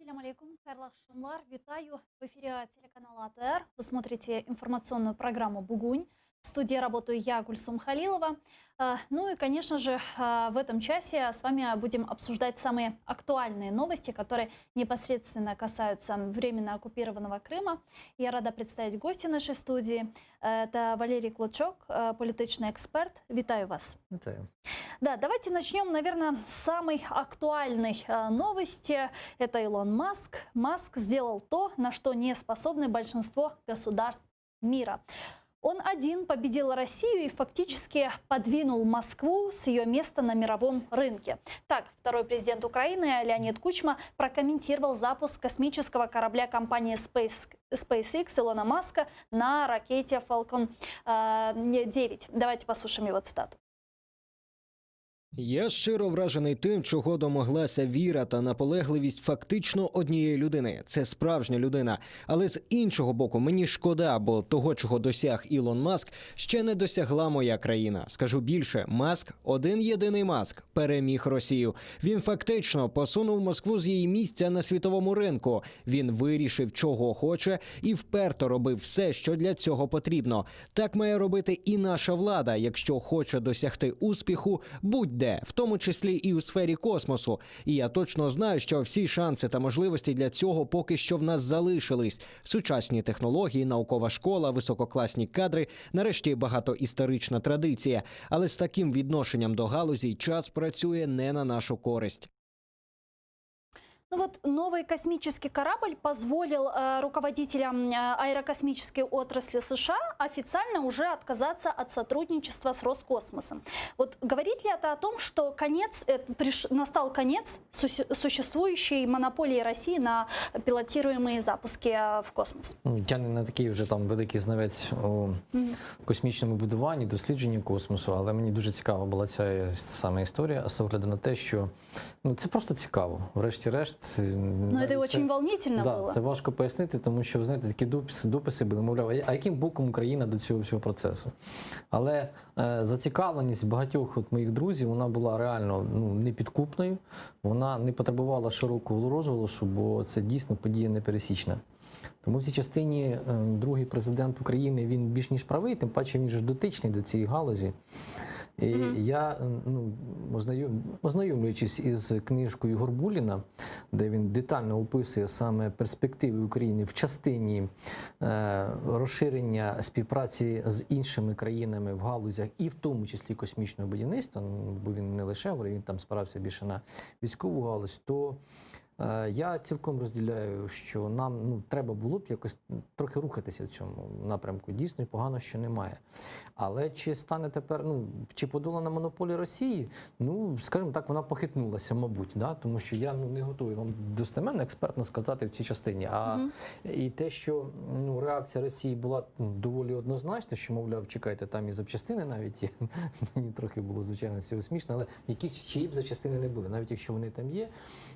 Ассаляму алейкум, Карлах Шамлар, витаю в эфире телеканала АТР. Вы смотрите информационную программу «Бугунь». В студии работаю я, Гульсум Халилова. Ну и, конечно же, в этом часе с вами будем обсуждать самые актуальные новости, которые непосредственно касаются временно оккупированного Крыма. Я рада представить гостя нашей студии. Это Валерий Клочок, политичный эксперт. Витаю вас. Витаю. Да, давайте начнем, наверное, с самой актуальной новости. Это Илон Маск. Маск сделал то, на что не способны большинство государств мира. Он один победил Россию и фактически подвинул Москву с ее места на мировом рынке. Так, второй президент Украины Леонид Кучма прокомментировал запуск космического корабля компании SpaceX Илона Маска на ракете Falcon 9. Давайте послушаем его цитату. Я щиро вражений тим, чого домоглася віра та наполегливість фактично однієї людини. Це справжня людина. Але з іншого боку, мені шкода, бо того, чого досяг Ілон Маск, ще не досягла моя країна. Скажу більше, Маск, один єдиний Маск, переміг Росію. Він фактично посунув Москву з її місця на світовому ринку. Він вирішив, чого хоче, і вперто робив все, що для цього потрібно. Так має робити і наша влада, якщо хоче досягти успіху, будь-де, в тому числі і у сфері космосу. І я точно знаю, що всі шанси та можливості для цього поки що в нас залишились. Сучасні технології, наукова школа, висококласні кадри, нарешті багатоісторична традиція. Але з таким відношенням до галузі час працює не на нашу користь. Ну вот новый космический корабль позволил руководителям аэрокосмической отрасли США официально уже отказаться от сотрудничества с Роскосмосом. Вот говорит ли это о том, что настал конец существующей монополии России на пилотируемые запуски в космос? Я не такий вже там великий знавець у космічному будуванні, дослідженні космосу, але мені дуже цікава була ця саме історія, з огляду на те, що це просто цікаво, врешті-решт. Ну, це дуже волнительно було. Це важко пояснити, тому що, ви знаєте, такі дописи були, мовляв, а яким боком Україна до цього всього процесу? Але зацікавленість багатьох моїх друзів, вона була реально непідкупною, вона не потребувала широкого розголосу, бо це дійсно подія непересічна. Тому в цій частині другий президент України, він більш ніж правий, тим паче він ж дотичний до цієї галузі. І я, ознайомлюючись із книжкою Горбуліна, де він детально описує саме перспективи України в частині розширення співпраці з іншими країнами в галузях, і в тому числі космічного будівництва, бо він не лише говорив, він там спирався більше на військову галузь, то я цілком розділяю, що нам треба було б якось трохи рухатися в цьому напрямку. Дійсно, погано, що немає. Але чи стане тепер, чи подолана монополія Росії? Скажімо так, вона похитнулася, мабуть, да? Тому що я не готовий вам достеменно, експертно сказати в цій частині. І те, що реакція Росії була доволі однозначна, що, мовляв, чекайте, там і запчастини навіть є. Мені трохи було, звичайно, цього смішно, але чиї б запчастини не були, навіть якщо вони там є,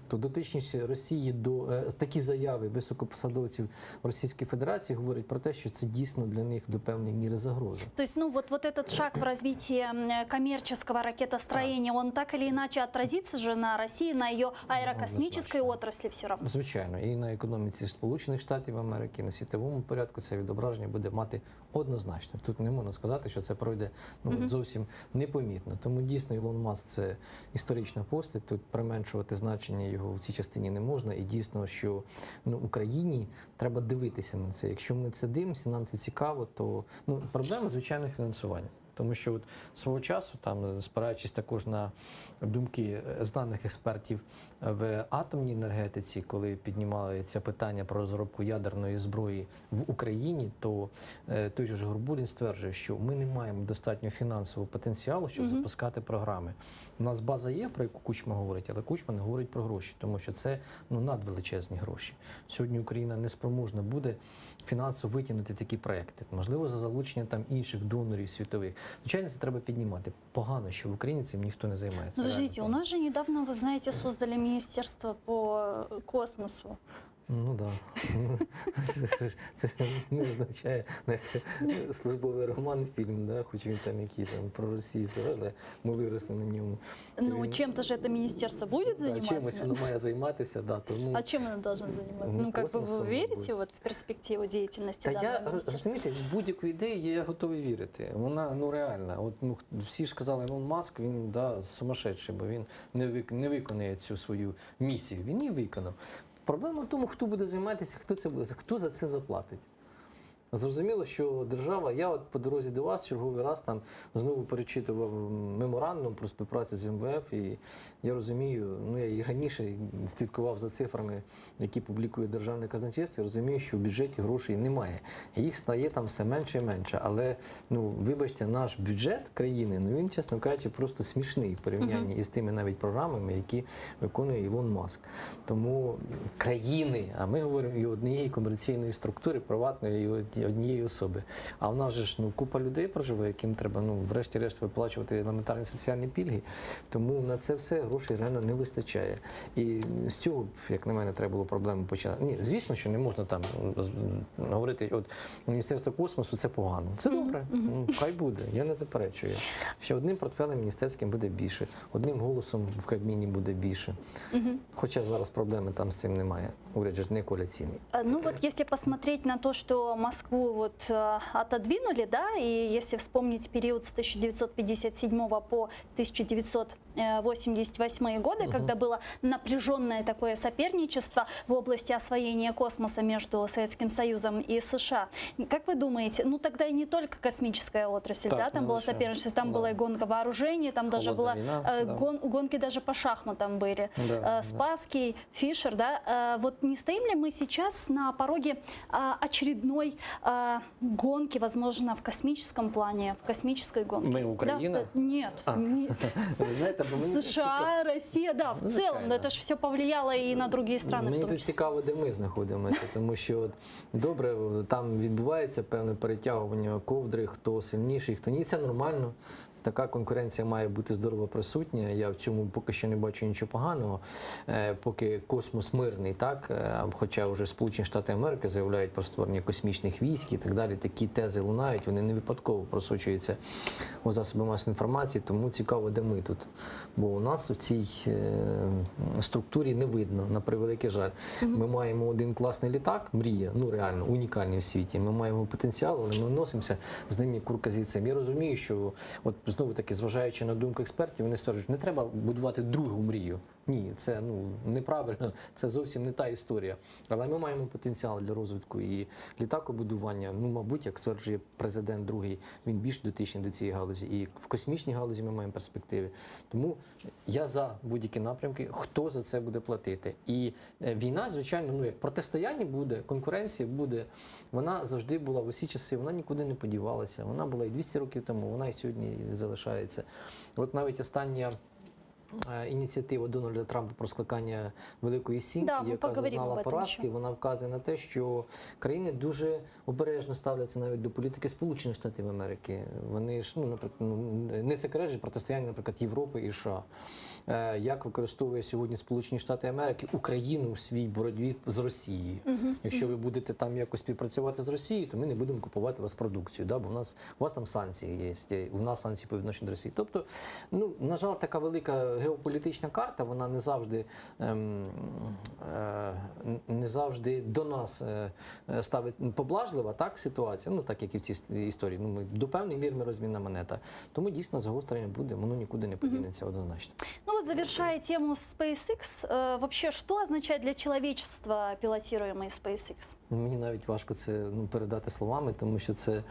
то дотичність Росії до такі заяви високопосадовців Російської Федерації говорять про те, що це дійсно для них до певної міри загроза. Тобто, вот этот шаг в развитии коммерческого ракетостроения, он так или иначе отразится же на России, на ее аэрокосмической отрасли все равно? Звичайно, і на економіці Сполучених Штатів Америки, на світовому порядку це відображення буде мати однозначно. Тут не можна сказати, що це пройде зовсім непомітно. Тому дійсно Ілон Маск – це історична постать, тут применшувати значення його в цій частині не можна. І дійсно, що Україні треба дивитися на це. Якщо ми це дивимося, нам це цікаво, то проблема, звичайно, фінансування. Тому що свого часу, там, спираючись також на думки знаних експертів в атомній енергетиці, коли піднімали це питання про розробку ядерної зброї в Україні, то той же Горбулін стверджує, що ми не маємо достатньо фінансового потенціалу, щоб запускати програми. У нас база є, про яку Кучма говорить, але Кучма не говорить про гроші, тому що це надвеличезні гроші. Сьогодні Україна не спроможна буде фінансово витягнути такі проекти. Можливо, за залучення там інших донорів світових. Звичайно, це треба піднімати. Погано, що в Україні цим ніхто не займається. Подождите, у нас же недавно, вы знаете, создали министерство по космосу. Ну так. Це не означає, знаєте, службовий роман, фільм, да? Хоч він там який там про Росію, все, але ми виросли на ньому. Ну, Він- чем-то же это министерство будет Да, заниматься? чимось воно має займатися, да, тому... А чем оно должно заниматься? Ну, Ну, как бы вы космосом, верите мабуть. вот в перспективу деятельности Та данного я, министерства? розумієте, в будь-яку ідею я готовий вірити. Вона, ну, реальна. От, ну, всі ж казали, Ілон Маск, він, да, сумасшедший, бо він не виконує цю свою місію. Він її виконав. Проблема в тому, хто буде займатися, хто це буде, хто за це заплатить. Зрозуміло, що держава, я от по дорозі до вас черговий раз там знову перечитував меморандум про співпрацю з МВФ, і я розумію, ну я і раніше слідкував за цифрами, які публікує Державне казначейство, я розумію, що в бюджеті грошей немає. Їх стає там все менше і менше. Але, ну, вибачте, наш бюджет країни, ну він, чесно кажучи, просто смішний в порівнянні із тими навіть програмами, які виконує Ілон Маск. Тому країни, а ми говоримо і однієї комерційної структури, приватної, і однієї особи. А в нас же ж, ну, купа людей проживає, яким треба, ну, врешті-решт виплачувати елементарні соціальні пільги. Тому на це все грошей реально не вистачає. І з цього, як на мене, треба було проблему починати. Ні, звісно, що не можна там говорити, от Міністерство космосу це погано. Це добре, ну, хай буде, я не заперечую. Ще одним портфелем міністерським буде більше, одним голосом в Кабміні буде більше. Хоча зараз проблеми там з цим немає. Уряд же ж не коаліційний. Ну вот если посмотреть на то, что Москву вот отодвинули, да, и если вспомнить период с 1957 по 1988 годы, когда было напряженное такое соперничество в области освоения космоса между Советским Союзом и США, как вы думаете, ну тогда и не только космическая отрасль, Так, да, там ну, было вообще, соперничество, там да. была и гонка вооружений, там даже Холодная была война, да. гонки даже по шахматам были. Да, да. Спасский, Фишер, да, вот не стоим ли мы сейчас на пороге очередной гонки, возможно, в космическом плане, в космической гонке? Мы, Украина? Да, нет, нет. Ви знаєте, бо мені США, Россия, да, в Ну, целом, звичайно. но это же все повлияло и на другие страны в Мені том тут числе. цікаво, де ми знаходимося, тому що от, добре, там відбувається певне перетягування ковдри, хто сильніший, хто ні, це нормально. Така конкуренція має бути здорово присутня. Я в цьому поки що не бачу нічого поганого. Поки космос мирний, так, хоча вже Сполучені Штати Америки заявляють про створення космічних військ і так далі. Такі тези лунають, вони не випадково просочуються у засоби масової інформації, тому цікаво, де ми тут. Бо у нас у цій структурі не видно, на превеликий жаль. Ми маємо один класний літак, мрія, ну реально, унікальний в світі. Ми маємо потенціал, але ми носимося з ним як курка з яйцем. Я розумію, що от знову таки, зважаючи на думку експертів, вони стверджують, не треба будувати другу мрію. Ні, це, ну, неправильно, це зовсім не та історія. Але ми маємо потенціал для розвитку і літакобудування. Ну, мабуть, як стверджує президент другий, він більш дотичний до цієї галузі. І в космічній галузі ми маємо перспективи. Тому я за будь-які напрямки, хто за це буде платити. І війна, звичайно, ну, як протистояння буде, конкуренція буде. Вона завжди була в усі часи, вона нікуди не подівалася. Вона була і 200 років тому, вона і сьогодні залишається. От навіть остання ініціатива Дональда Трампа про скликання Великої Сімки, Да, ми яка поговоримо зазнала об этом поразки, ще. вона вказує на те, що країни дуже обережно ставляться навіть до політики Сполучених Штатів Америки. Вони ж, ну, наприклад, ну, не секрет же протистояння, наприклад, Європи і США. Як використовує сьогодні Сполучені Штати Америки Україну у своїй боротьбі з Росією. Якщо ви будете там якось співпрацювати з Росією, то ми не будемо купувати у вас продукцію, да? Бо у вас там санкції є, у нас санкції по відношенню до Росії. Тобто, ну, на жаль, така велика геополітична карта, вона не завжди до нас ставить поблажлива, так, ситуація, ну, так як і в цій історії. Ну, ми, до певної міри ми розмінна монета. Тому дійсно загострення буде, воно нікуди не подінеться однозначно. Ну вот завершая тему SpaceX, вообще что означает для человечества пилотируемый SpaceX? Мені навіть важко це, ну, передати словами, тому що це,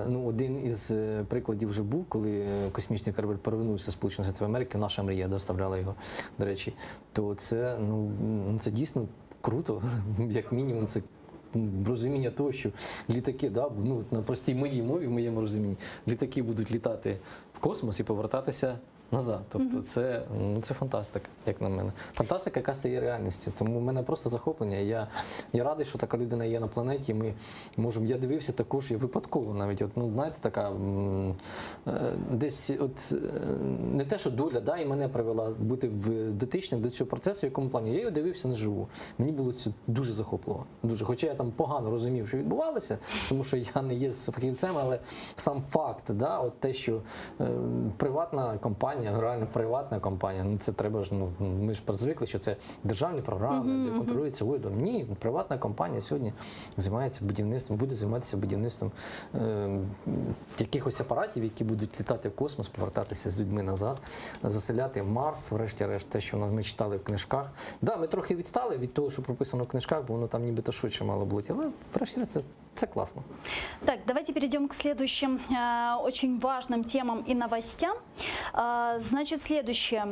ну, один із прикладів вже був, коли космічний корабель перевернувся з Сполучених Штатів Америки, наша мрія доставляла його, до речі, то це, ну, це дійсно круто, як мінімум, це розуміння того, що літаки, да, ну, на простій моїй мові, в моєму розумінні, літаки будуть літати в космос і повертатися назад. Тобто це фантастика, як на мене. Фантастика, яка стає реальністю. Тому в мене просто захоплення. Я радий, що така людина є на планеті. Ми можемо. Я дивився також і випадково навіть. Знаєте, така десь не те, що доля, і мене привела бути дотичним до цього процесу, в якому плані. Я його дивився наживу. Мені було це дуже захопливо. Дуже. Хоча я там погано розумів, що відбувалося, тому що я не є фахівцем, але сам факт, те, що приватна компанія, реально приватна компанія, це треба ж, ми ж звикли, що це державні програми, де контролюється урядом. Ні, приватна компанія сьогодні займається будівництвом, буде займатися будівництвом якихось апаратів, які будуть літати в космос, повертатися з людьми назад, заселяти Марс, врешті-решт, те, що ми читали в книжках. Ми трохи відстали від того, що прописано в книжках, бо воно там нібито швидше мало бути, але врешті-решт це класно. Так, давайте перейдем к следующим очень важным темам и новостям. Значит, следующее.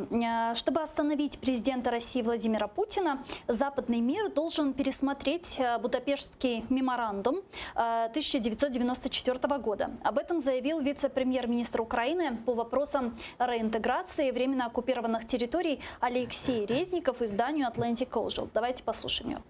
Чтобы остановить президента России Владимира Путина, западный мир должен пересмотреть Будапештский меморандум 1994 года. Об этом заявил вице-премьер-министр Украины по вопросам реинтеграции временно оккупированных территорий Алексей Резников изданию Atlantic Ocean. Давайте послушаем его.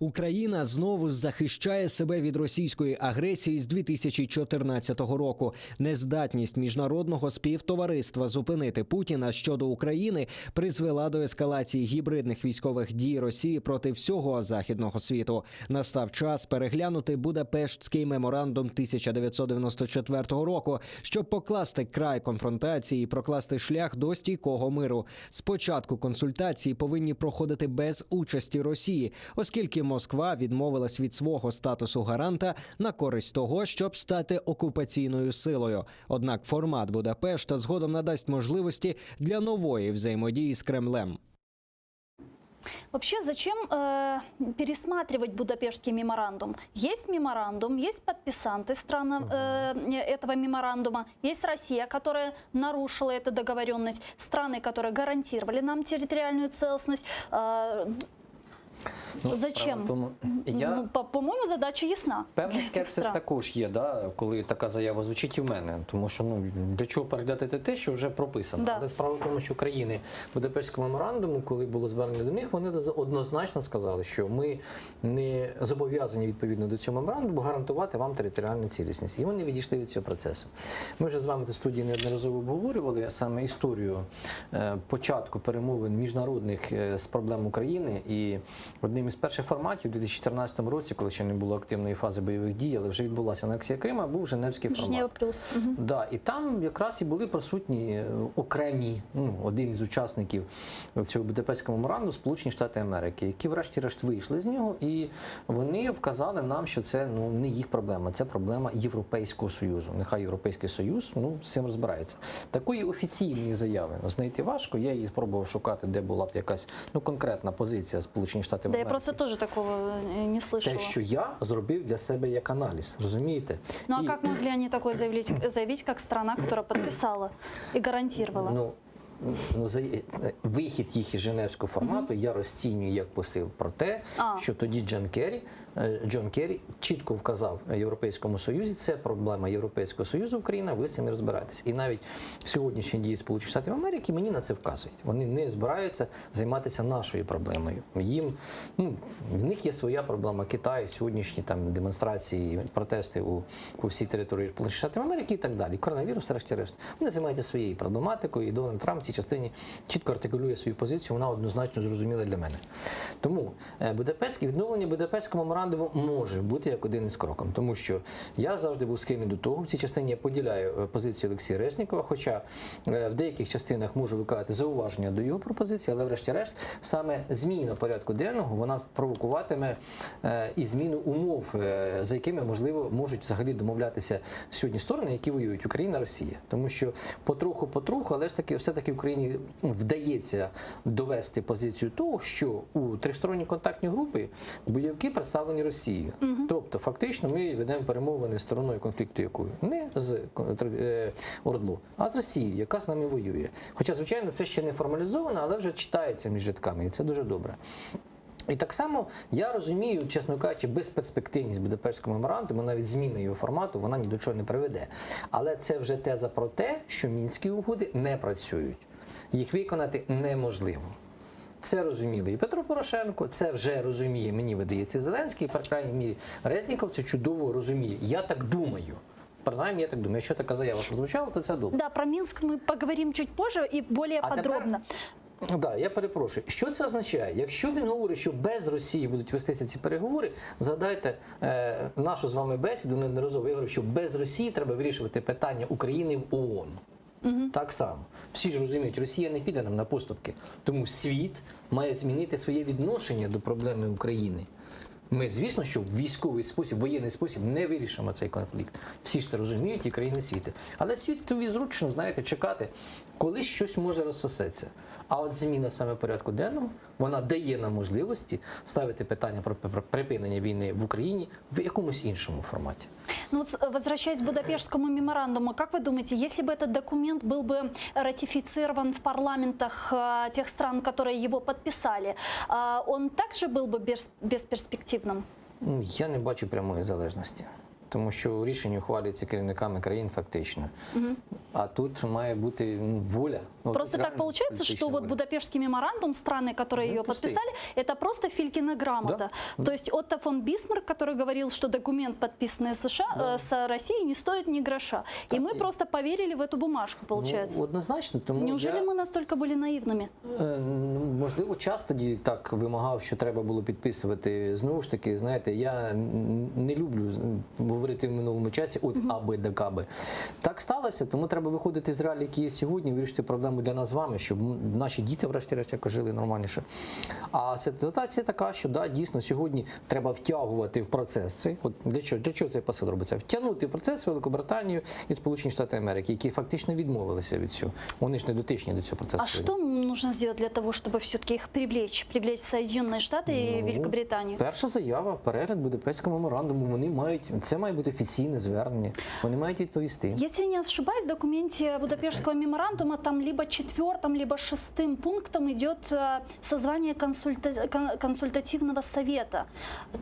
Україна знову захищає себе від російської агресії з 2014 року. Нездатність міжнародного співтовариства зупинити Путіна щодо України призвела до ескалації гібридних військових дій Росії проти всього західного світу. Настав час переглянути Будапештський меморандум 1994 року, щоб покласти край конфронтації і прокласти шлях до стійкого миру. Спочатку консультації повинні проходити без участі Росії, оскільки Москва відмовилась від свого статусу гаранта на користь того, щоб стати окупаційною силою. Однак формат Будапешта згодом надасть можливості для нової взаємодії з Кремлем. Вообще, зачем пересматривать Будапештский меморандум? Есть подписанты стран этого меморандума, есть Россия, которая нарушила эту договоренность, страны, которые гарантировали нам территориальную целостность. Зачем? По-моєму, задача ясна. Певний скепсис також є, коли така заява звучить і в мене. Тому що до чого переглядати те, що вже прописано. Але справа в тому, що країни Будапештського меморандуму, коли було звернення до них, вони однозначно сказали, що ми не зобов'язані відповідно до цього меморандуму гарантувати вам територіальну цілісність. І вони відійшли від цього процесу. Ми вже з вами в студії неодноразово обговорювали саме історію початку перемовин міжнародних з проблем України. І одним із перших форматів у 2014 році, коли ще не було активної фази бойових дій, але вже відбулася анексія Крима, був Женевський формат. Женева плюс. І там якраз і були присутні окремі, один із учасників цього Будапештського меморандуму, Сполучені Штати Америки, які врешті-решт вийшли з нього, і вони вказали нам, що це не їх проблема, це проблема Європейського Союзу. Нехай Європейський Союз з цим розбирається. Такої офіційної заяви знайти важко, я її спробував шукати, де була б якась конкретна позиція Сполучених Штатів Америки. Я просто теж такого не слышала. Те, що я зробив для себе як аналіз, розумієте? А як могли вони таке заявити, як страна, яка підписала і гарантувала? Вихід їх із Женевського формату я розцінюю як посил про те, що тоді Джон Керрі чітко вказав Європейському Союзі, це проблема Європейського Союзу, Україна, ви з цим розбираєтесь. І навіть сьогоднішні дії Сполучених Штатів Америки мені на це вказують. Вони не збираються займатися нашою проблемою. В них є своя проблема. Китай, сьогоднішні демонстрації, протести по всій території Сполучених Штатів Америки і так далі. Коронавірус, решті-решт. Вони займаються своєю проблематикою, і Дональд Трамп в цій частині чітко артикулює свою позицію, вона однозначно зрозуміла для мене. Тому відновлення Будапештського меморандуму може бути як один із кроків, тому що я завжди був схильний до того, в цій частині я поділяю позицію Олексія Резнікова, хоча в деяких частинах можу виказати зауваження до його пропозиції, але врешті-решт саме зміна порядку денного, вона провокуватиме і зміну умов, за якими, можливо, можуть взагалі домовлятися сьогодні сторони, які воюють, Україна, Росія. Тому що потроху, але ж таки все-таки Україні вдається довести позицію того, що у тристоронній контактній групі бойовики представлені Росією. Тобто, фактично, ми ведемо перемовини з стороною конфлікту якою? Не з ОРДЛО, а з Росією, яка з нами воює. Хоча, звичайно, це ще не формалізовано, але вже читається між рядками, і це дуже добре. І так само я розумію, чесно кажучи, безперспективність Будапештського меморандуму, навіть зміна його формату, вона ні до чого не приведе. Але це вже теза про те, що мінські угоди не працюють. Їх виконати неможливо. Це розуміли і Петро Порошенко, це вже розуміє, мені видається, Зеленський, і, по крайній мірі, Резніков це чудово розуміє. Я так думаю. Принаймні, я так думаю, якщо така заява прозвучала, то це добре. Да, про Минск мы поговорим чуть позже и более подробно. Так, да, я перепрошую. Що це означає? Якщо він говорить, що без Росії будуть вестися ці переговори, згадайте нашу з вами бесіду неодноразово. Я говорю, що без Росії треба вирішувати питання України в ООН. Так само. Всі ж розуміють, Росія не піде нам на поступки. Тому світ має змінити своє відношення до проблеми України. Ми, звісно, що в військовий спосіб, воєнний спосіб не вирішимо цей конфлікт. Всі ж це розуміють і країни світу. Але світові зручно, знаєте, чекати, коли щось може розсосеться. А от зміна саме порядку денного, вона дає нам можливості ставити питання про припинення війни в Україні в якомусь іншому форматі. Ну вот, возвращаясь к Будапештскому меморандуму, как вы думаете, если бы этот документ был бы ратифицирован в парламентах тех стран, которые его подписали, он также был бы бесперспективным? Я не бачу прямої залежності. Тому що рішення ухвалюється керівниками країн фактично. А тут має бути воля. Просто так получается, что вот Будапештский меморандум, страны, которые ее подписали, это просто Филькина грамота. То есть Отто фон Бисмарк, который говорил, что документ, подписанный США, с Россией, не стоит ни гроша. И мы просто поверили в эту бумажку, получается. Однозначно. Тому Неужели мы настолько были наивными? Можливо, час тоді так вимагав, що треба було підписувати. Знову ж таки, знаєте, я не люблю говорити в минулому часі от аби да каби. Так сталося, тому треба виходити з реалій, які є сьогодні, вирішити проблему для нас з вами, щоб наші діти, врешті-решт, якось жили нормальніше. А ситуація така, що да, дійсно сьогодні треба втягувати в процес цей. От для чого цей посил робиться? Втягнути в процес Великобританію і Сполучені Штати Америки, які фактично відмовилися від цього. Вони ж не дотичні до цього процесу. А что нужно сделать для того, чтобы все-таки их привлечь Соединенные Штаты и Великобританию? Перша заява, перегляд Будапештського меморандуму, вони мають, це має бути офіційне звернення, вони мають відповісти. Если я не ошибаюсь, в документе Будапештского меморандума там либо 4-м, либо 6-м пунктом идет созвание консультативного совета.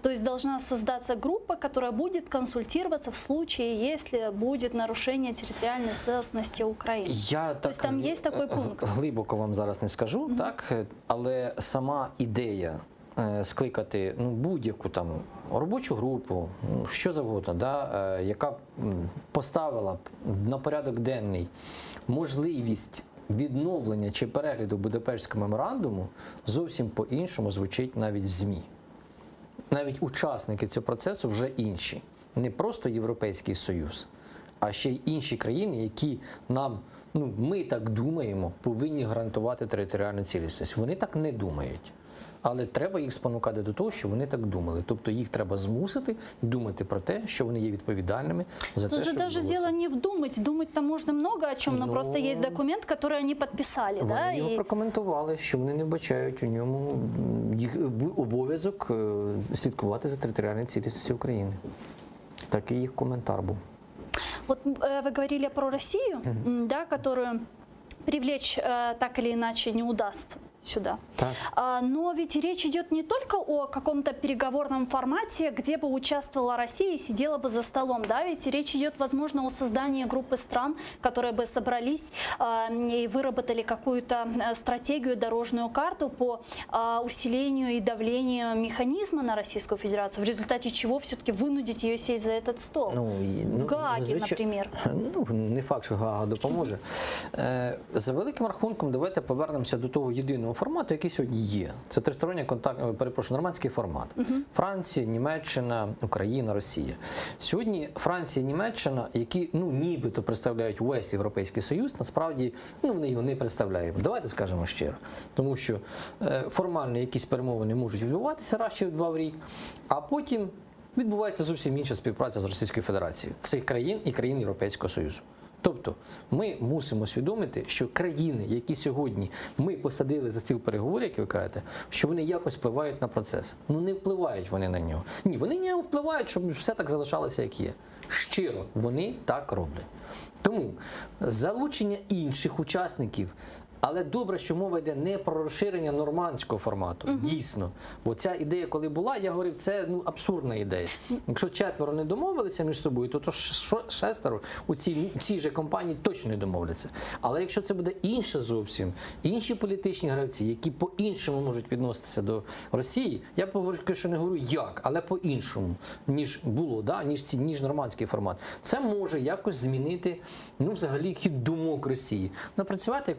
То есть должна создаться группа, которая будет консультироваться в случае, если будет нарушение территориальной целостности Украины. Я То есть там є такий пункт? Глибоко вам зараз не скажу, так, але сама ідея скликати будь-яку там робочу групу, що завгодно, да, яка поставила б на порядок денний можливість відновлення чи перегляду Будапештського меморандуму, зовсім по-іншому звучить навіть в ЗМІ. Навіть учасники цього процесу вже інші. Не просто Європейський Союз, а ще й інші країни, які нам, ми так думаємо, повинні гарантувати територіальну цілісність. Вони так не думають. Але треба їх спонукати до того, що вони так думали. Тобто їх треба змусити думати про те, що вони є відповідальними за те, Тут що же даже відбулося. дело не в думать. Думать там можно много о чем, но просто есть документ, который они подписали. Вони Да? його прокоментували, що вони не вбачають у ньому їх обов'язок слідкувати за територіальною цілісністю України. Такий їх коментар був. Вот вы говорили про Россию, да, которую привлечь так или иначе не удастся сюда. Так. Но ведь речь идет не только о каком-то переговорном формате, где бы участвовала Россия и сидела бы за столом, да, ведь речь идет, возможно, о создании группы стран, которые бы собрались и выработали какую-то стратегию, дорожную карту по усилению и давлению механизма на Российскую Федерацию, в результате чего все-таки вынудить ее сесть за этот стол. В Гааге, например. Не факт, що Гаага допоможе. За великим рахунком, давайте повернемося до того єдиного формату, який сьогодні є. Це тристоронній контакт, перепрошую, нормандський формат. Франція, Німеччина, Україна, Росія. Сьогодні Франція і Німеччина, які нібито представляють весь Європейський Союз, насправді вони його не представляють. Давайте скажемо щиро. Тому що формально якісь перемовини можуть відбуватися раз чи два в рік, а потім відбувається зовсім інша співпраця з Російською Федерацією. Цих країн і країн Європейського Союзу. Тобто ми мусимо усвідомити, що країни, які сьогодні ми посадили за стіл переговорів, як ви кажете, що вони якось впливають на процес. Не впливають вони на нього. Ні, вони не впливають, щоб все так залишалося, як є. Щиро, вони так роблять. Тому залучення інших учасників Але добре, що мова йде не про розширення нормандського формату. Дійсно. Бо ця ідея, коли була, я говорив, це абсурдна ідея. Якщо 4 не домовилися між собою, то 6 у цій же компанії точно не домовляться. Але якщо це буде інше зовсім, інші політичні гравці, які по-іншому можуть відноситися до Росії, я поки що не говорю як, але по-іншому, ніж було, ніж нормандський формат. Це може якось змінити взагалі хід думок Росії. Напрацювати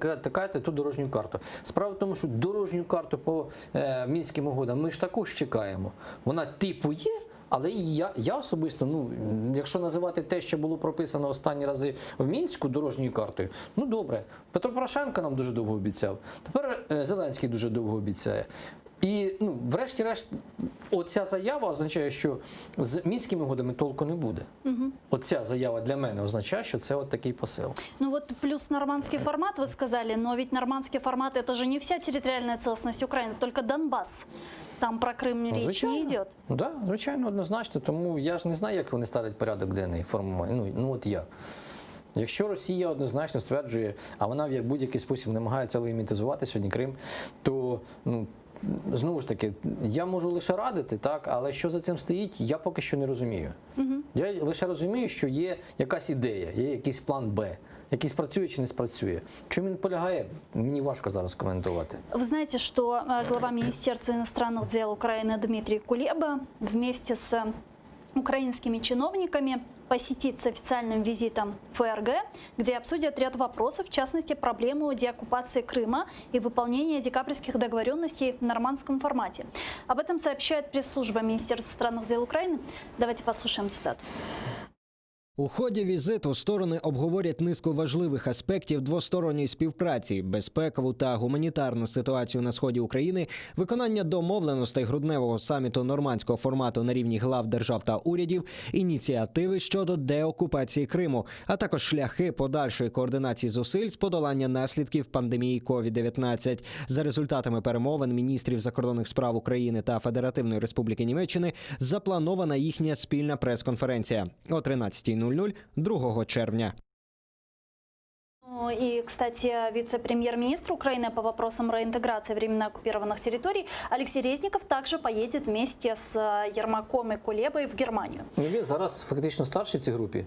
ту дорожню карту. Справа в тому, що дорожню карту по Мінським угодам ми ж також чекаємо. Вона типу є, але я особисто, якщо називати те, що було прописано останні рази в Мінську дорожньою картою, добре. Петро Порошенко нам дуже довго обіцяв, тепер Зеленський дуже довго обіцяє. І, врешті-решт, оця заява означає, що з Мінськими угодами толку не буде. Оця заява для мене означає, що це от такий посил. Плюс нормандский формат, вы сказали, но ведь нормандский формат – это же не вся территориальная целостность Украины, только Донбасс. Там про Крим річ не йде. Так, звичайно, однозначно. Тому я ж не знаю, як вони ставлять порядок денний формування. От як. Якщо Росія однозначно стверджує, а вона в будь-який спосіб намагається легітимізувати сьогодні Крим, то, знову ж таки, я можу лише радити, так, але що за цим стоїть, я поки що не розумію. Я лише розумію, що є якась ідея, є якийсь план Б, який спрацює чи не спрацює. Чому він полягає, мені важко зараз коментувати. Вы знаете, что глава Министерства иностранных дел Украины Дмитрий Кулеба вместе с украинскими чиновниками посетит с официальным визитом ФРГ, где обсудят ряд вопросов, в частности, проблему деоккупации Крыма и выполнения декабрьских договоренностей в нормандском формате. Об этом сообщает пресс-служба Министерства иностранных дел Украины. Давайте послушаем цитату. У ході візиту сторони обговорять низку важливих аспектів двосторонньої співпраці, безпекову та гуманітарну ситуацію на сході України, виконання домовленостей грудневого саміту нормандського формату на рівні глав держав та урядів, ініціативи щодо деокупації Криму, а також шляхи подальшої координації зусиль з подолання наслідків пандемії COVID-19. За результатами перемовин міністрів закордонних справ України та Федеративної Республіки Німеччини запланована їхня спільна прес-конференція о 13:00 2 червня. И, кстати, вице-премьер-министр Украины по вопросам реинтеграции временно оккупированных территорий Алексей Резников также поедет вместе с Ермаком и Кулебой в Германию. Він зараз фактично старший в цій групі.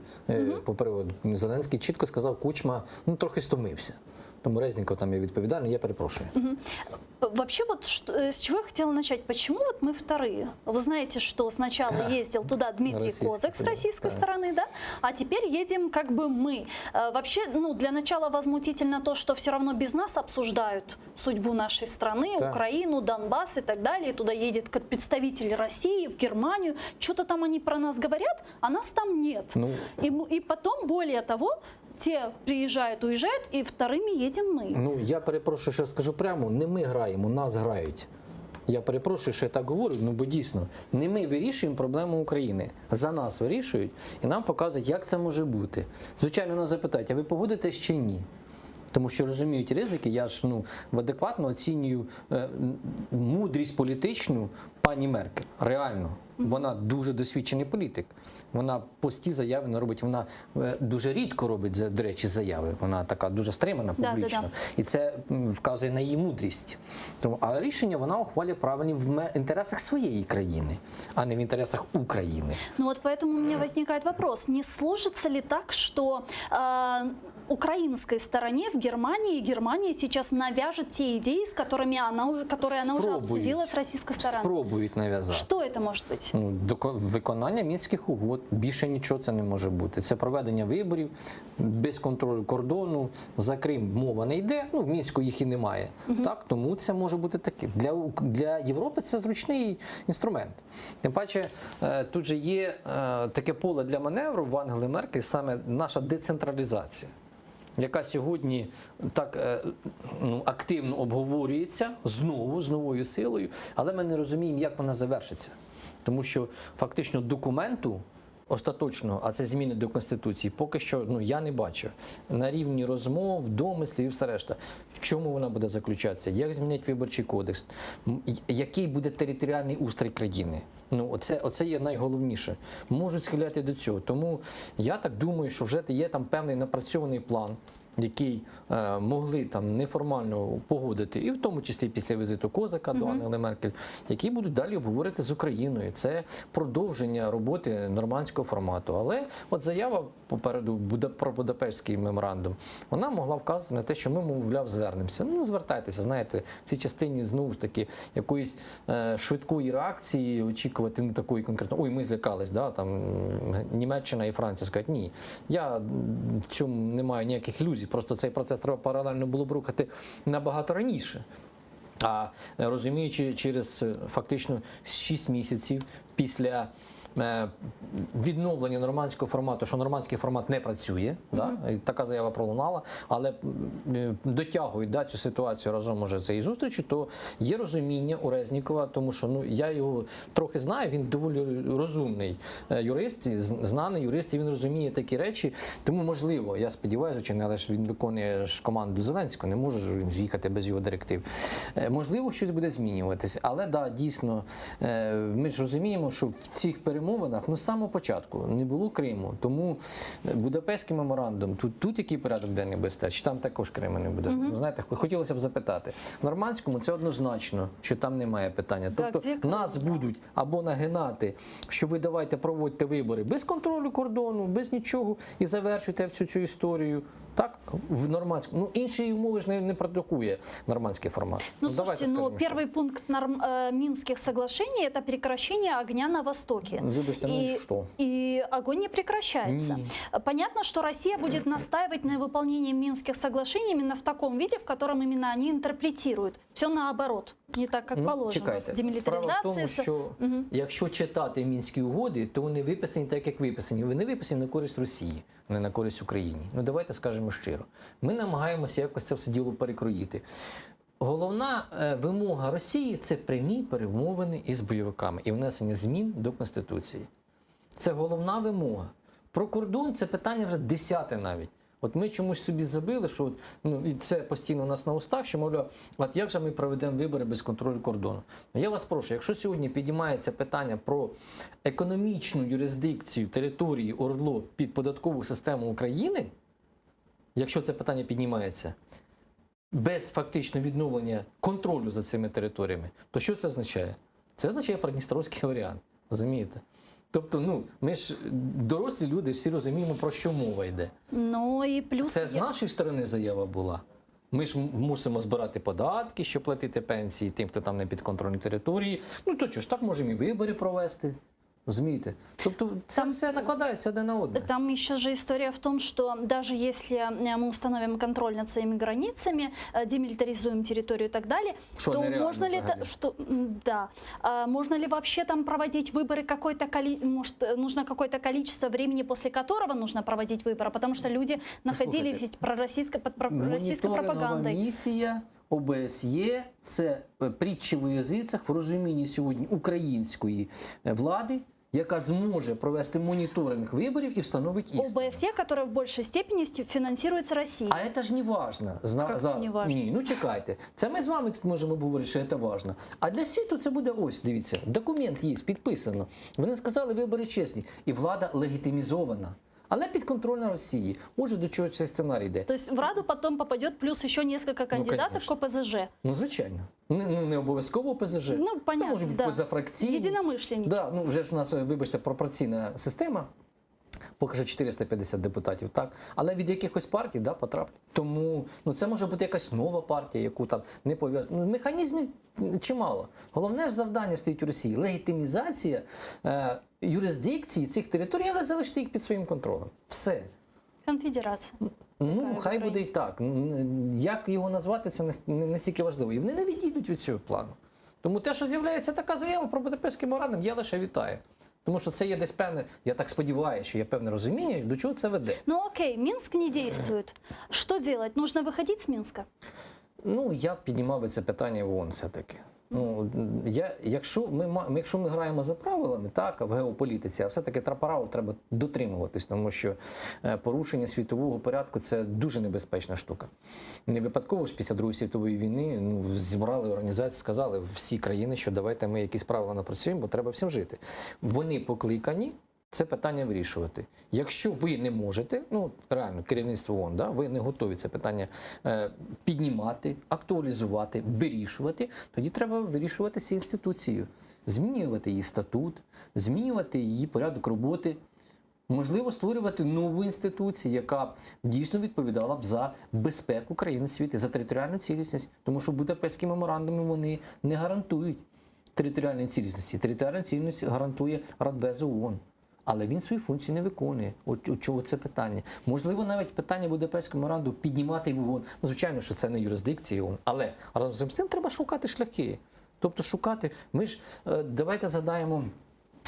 По приводу Зеленський чітко сказав, Кучма трохи стомився. Тому Резніков там є відповідальний, я перепрошую. Вообще, с чего я хотела начать? Почему мы вторые? Вы знаете, что сначала ездил туда Дмитрий Козак с российской стороны, да? А теперь едем как бы мы. Вообще, для начала возмутительно то, что все равно без нас обсуждают судьбу нашей страны, Украину, Донбасс и так далее. И туда едет представитель России в Германию. Что-то там они про нас говорят, а нас там нет. И потом, более того, те приїжджають, уїжджають, і вторими їдемо ми. Я перепрошую, що скажу прямо, не ми граємо, нас грають. Я перепрошую, що я так говорю, бо дійсно, не ми вирішуємо проблему України. За нас вирішують і нам показують, як це може бути. Звичайно, нас запитають, а ви погодитесь чи ні? Тому що розуміють ризики, я ж адекватно оцінюю мудрість політичну пані Меркель. Реально. Вона дуже досвідчений політик. Вона пості заяви не робить. Вона дуже рідко робить, до речі, заяви. Вона така дуже стримана публічно. І це вказує на її мудрість. А рішення вона ухвалює правильні в інтересах своєї країни, а не в інтересах України. Поэтому у меня возникает вопрос. Не сложится ли так, что украинской стороне в Германии, Германия сейчас навяжет те идеи, с которыми которые она уже обсудила с российской стороны? Спробують нав'язати. Что это может быть? Виконання Мінських угод. Більше нічого це не може бути. Це проведення виборів, без контролю кордону, за Крим мова не йде, в Мінську їх і немає. Тому це може бути таке. Для Європи це зручний інструмент. Тим паче, тут же є таке поле для маневру в Ангели Меркель, саме наша децентралізація, яка сьогодні так активно обговорюється знову, з новою силою, але ми не розуміємо, як вона завершиться. Тому що фактично документу остаточного, а це зміни до Конституції, поки що я не бачу. На рівні розмов, домислів і все решта. В чому вона буде заключатися? Як змінять виборчий кодекс? Який буде територіальний устрій країни? Оце є найголовніше. Можуть схиляти до цього. Тому я так думаю, що вже є там певний напрацьований план який могли там неформально погодити, і в тому числі після візиту Козака до Ангели Меркель, які будуть далі обговорити з Україною. Це продовження роботи нормандського формату. Але от заява попереду про Будапештський меморандум, вона могла вказувати на те, що ми, мовляв, звернемося. Ну, звертайтеся, знаєте, в цій частині, знову ж таки, якоїсь швидкої реакції очікувати не такої конкретно. Ой, ми злякались, да, там Німеччина і Франція скажуть, ні, я в цьому не маю ніяких ілюзій, просто цей процес треба паралельно було б рухати набагато раніше. А розуміючи, через фактично 6 місяців після відновлення нормандського формату, що нормандський формат не працює, і така заява пролунала, але дотягують цю ситуацію разом уже цієї зустрічі, то є розуміння у Резнікова, тому що я його трохи знаю, він доволі розумний юрист, знаний юрист, і він розуміє такі речі, тому можливо, я сподіваюся, але ж він виконує команду Зеленського, не може він їхати без його директив. Можливо, щось буде змінюватися, але дійсно, ми ж розуміємо, що в цих перемовинах, з самого початку не було Криму, тому Будапештський меморандум, тут який порядок денний буде стати, чи там також Криму не буде? Знаєте, хотілося б запитати. В нормандському це однозначно, що там немає питання. Тобто нас будуть або нагинати, що ви давайте проводьте вибори без контролю кордону, без нічого, и завершуйте всю цю історію. Так, в нормандському. Ну, інші умови ж не продукує нормандський формат. Ну, слушайте, первый пункт Минских соглашений – это прекращение огня на Востоке. Вибачте, ну и что? И огонь не прекращается. Понятно, что Россия будет настаивать на выполнении Минских соглашений именно в таком виде, в котором именно они интерпретируют. Все наоборот, не так, как положено. Чекайте, С демилитаризацией. Справа в тому, що якщо читати Мінські угоди, то вони виписані так, як виписані. Вони виписані на користь Росії, а не на користь Україні. Ну, давайте скажемо щиро. Ми намагаємося якось це все діло перекроїти. Головна вимога Росії – це прямі перемовини із бойовиками і внесення змін до Конституції. Це головна вимога. Про кордон – це питання вже 10-те навіть. От ми чомусь собі забили, що і це постійно у нас на устах, що, мовляв, от як же ми проведемо вибори без контролю кордону? Я вас прошу, якщо сьогодні підіймається питання про економічну юрисдикцію території ОРДЛО під податкову систему України, якщо це питання піднімається, без фактично відновлення контролю за цими територіями, то що це означає? Це означає придністровський варіант, розумієте? Тобто, ми ж дорослі люди, всі розуміємо, про що мова йде. Ну, і плюс... Це з нашої сторони заява була. Ми ж мусимо збирати податки, щоб платити пенсії тим, хто там не під контролем території. Ну, то що ж, так можемо і вибори провести. Розумієте? Тобто це все накладається одне на одне. Там еще же история в том, что даже если мы установим контроль над своими границами, демилитаризуем территорию и так далее, что то нереально можно ли, можно ли вообще там проводить выборы, может, нужно какое-то количество времени, после которого нужно проводить выборы, потому что люди находились под пророссийской пропагандой. Місія ОБСЄ – це притча в язицях в розумінні сьогодні української влади, яка зможе провести моніторинг виборів і встановить істину. ОБСЕ, которая в большей степени финансируется Россией. А це ж не важно. Не важно? Ні, ну чекайте. Це ми з вами тут можемо говорити, що це важно. А для світу це буде ось, дивіться, документ є, підписано. Вони сказали, вибори чесні. І влада легітимізована. Але підконтрольна Росії. Отже, до чого цей сценарій йде. То есть в Раду потом попадет плюс еще несколько кандидатов к ОПЗЖ. Ну, звичайно. Не обов'язково ОПЗЖ. Ну, понятно, це може бути позафракційні. Єдиномишленники. Да, ну, вже ж у нас, вибачте, пропорційна система. Поки що 450 депутатів, так? Але від якихось партій потраплять. Тому це може бути якась нова партія, яку там не пов'язано. Механізмів чимало. Головне ж завдання стоїть у Росії – легітимізація юрисдикції цих територій, але залишити їх під своїм контролем. Все. Конфедерація. Ну, хай буде і так. Як його назвати, це не стільки важливо. І вони не відійдуть від цього плану. Тому те, що з'являється така заява про Будапештський меморандум, я лише вітаю. Тому що це є десь певне, я так сподіваюся, що є певне розуміння, до чого це веде. Ну окей, Минск не действует. Что делать? Нужно выходить с Минска? Ну, я б піднімав би це питання в ООН все-таки. Ну, якщо ми граємо за правилами, так, в геополітиці, а все-таки правил треба дотримуватись, тому що порушення світового порядку – це дуже небезпечна штука. Не випадково ж після Другої світової війни зібрали організації, сказали всі країни, що давайте ми якісь правила напрацюємо, бо треба всім жити. Вони покликані це питання вирішувати. Якщо ви не можете, ну реально керівництво ООН, да, ви не готові це питання піднімати, актуалізувати, вирішувати, тоді треба вирішувати ці інституцією, змінювати її статут, змінювати її порядок роботи. Можливо, створювати нову інституцію, яка б дійсно відповідала б за безпеку країн світу, за територіальну цілісність. Тому що Будапештські меморандуми вони не гарантують територіальної цілісності. Територіальну цілісність гарантує Радбез ООН. Але він свої функції не виконує. От чого це питання? Можливо, навіть питання Будапештського меморандуму піднімати в ООН. Звичайно, що це не юрисдикція ООН, але разом з тим треба шукати шляхи. Тобто шукати, ми ж давайте згадаємо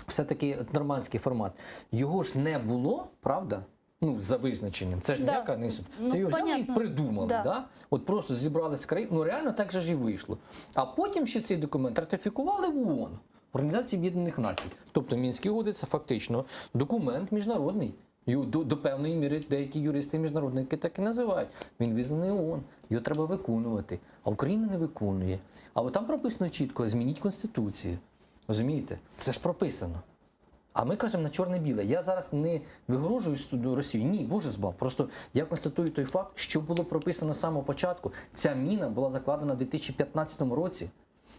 все-таки нормандський формат. Його ж не було, правда? Ну, за визначенням. Це ж Да. ніяка не... Ну, Це його взяли і понятно. придумали. Да. Да. От просто зібрали з країн. Ну, реально так же ж і вийшло. А потім ще цей документ ратифікували в ООН, в Організації Об'єднаних Націй. Тобто Мінські угоди – це фактично документ міжнародний. Його до певної міри деякі юристи і міжнародники так і називають. Він визнаний ООН. Його треба виконувати. А Україна не виконує. А от там прописано чітко: змініть Конституцію. Розумієте? Це ж прописано. А ми кажемо на чорне-біле. Я зараз не вигрожую Росії. Ні, Боже збав. Просто я констатую той факт, що було прописано з самого початку. Ця міна була закладена в 2015 році.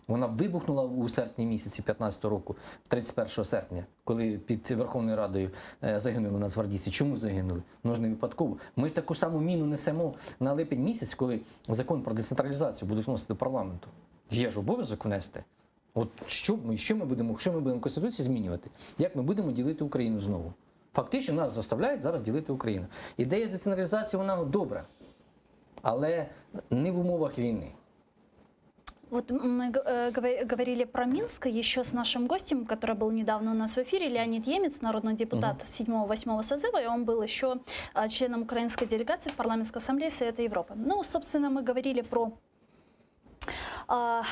Вона вибухнула у серпні місяці 2015 року, 31 серпня, коли під Верховною Радою загинули нацгвардійці. Чому загинули? Ну ж не випадково. Ми таку саму міну несемо на липень місяць, коли закон про децентралізацію будуть вносити до парламенту. Є ж обов'язок внести. От що ми будемо в Конституції змінювати? Як ми будемо ділити Україну знову? Фактично нас заставляють зараз ділити Україну. Ідея децентралізації, вона добра, але не в умовах війни. Вот мы говорили про Минск еще с нашим гостем, который был недавно у нас в эфире, Леонид Емец, народный депутат 7-8 созыва, и он был еще членом украинской делегации в Парламентской ассамблее Совета Европы. Ну, собственно, мы говорили про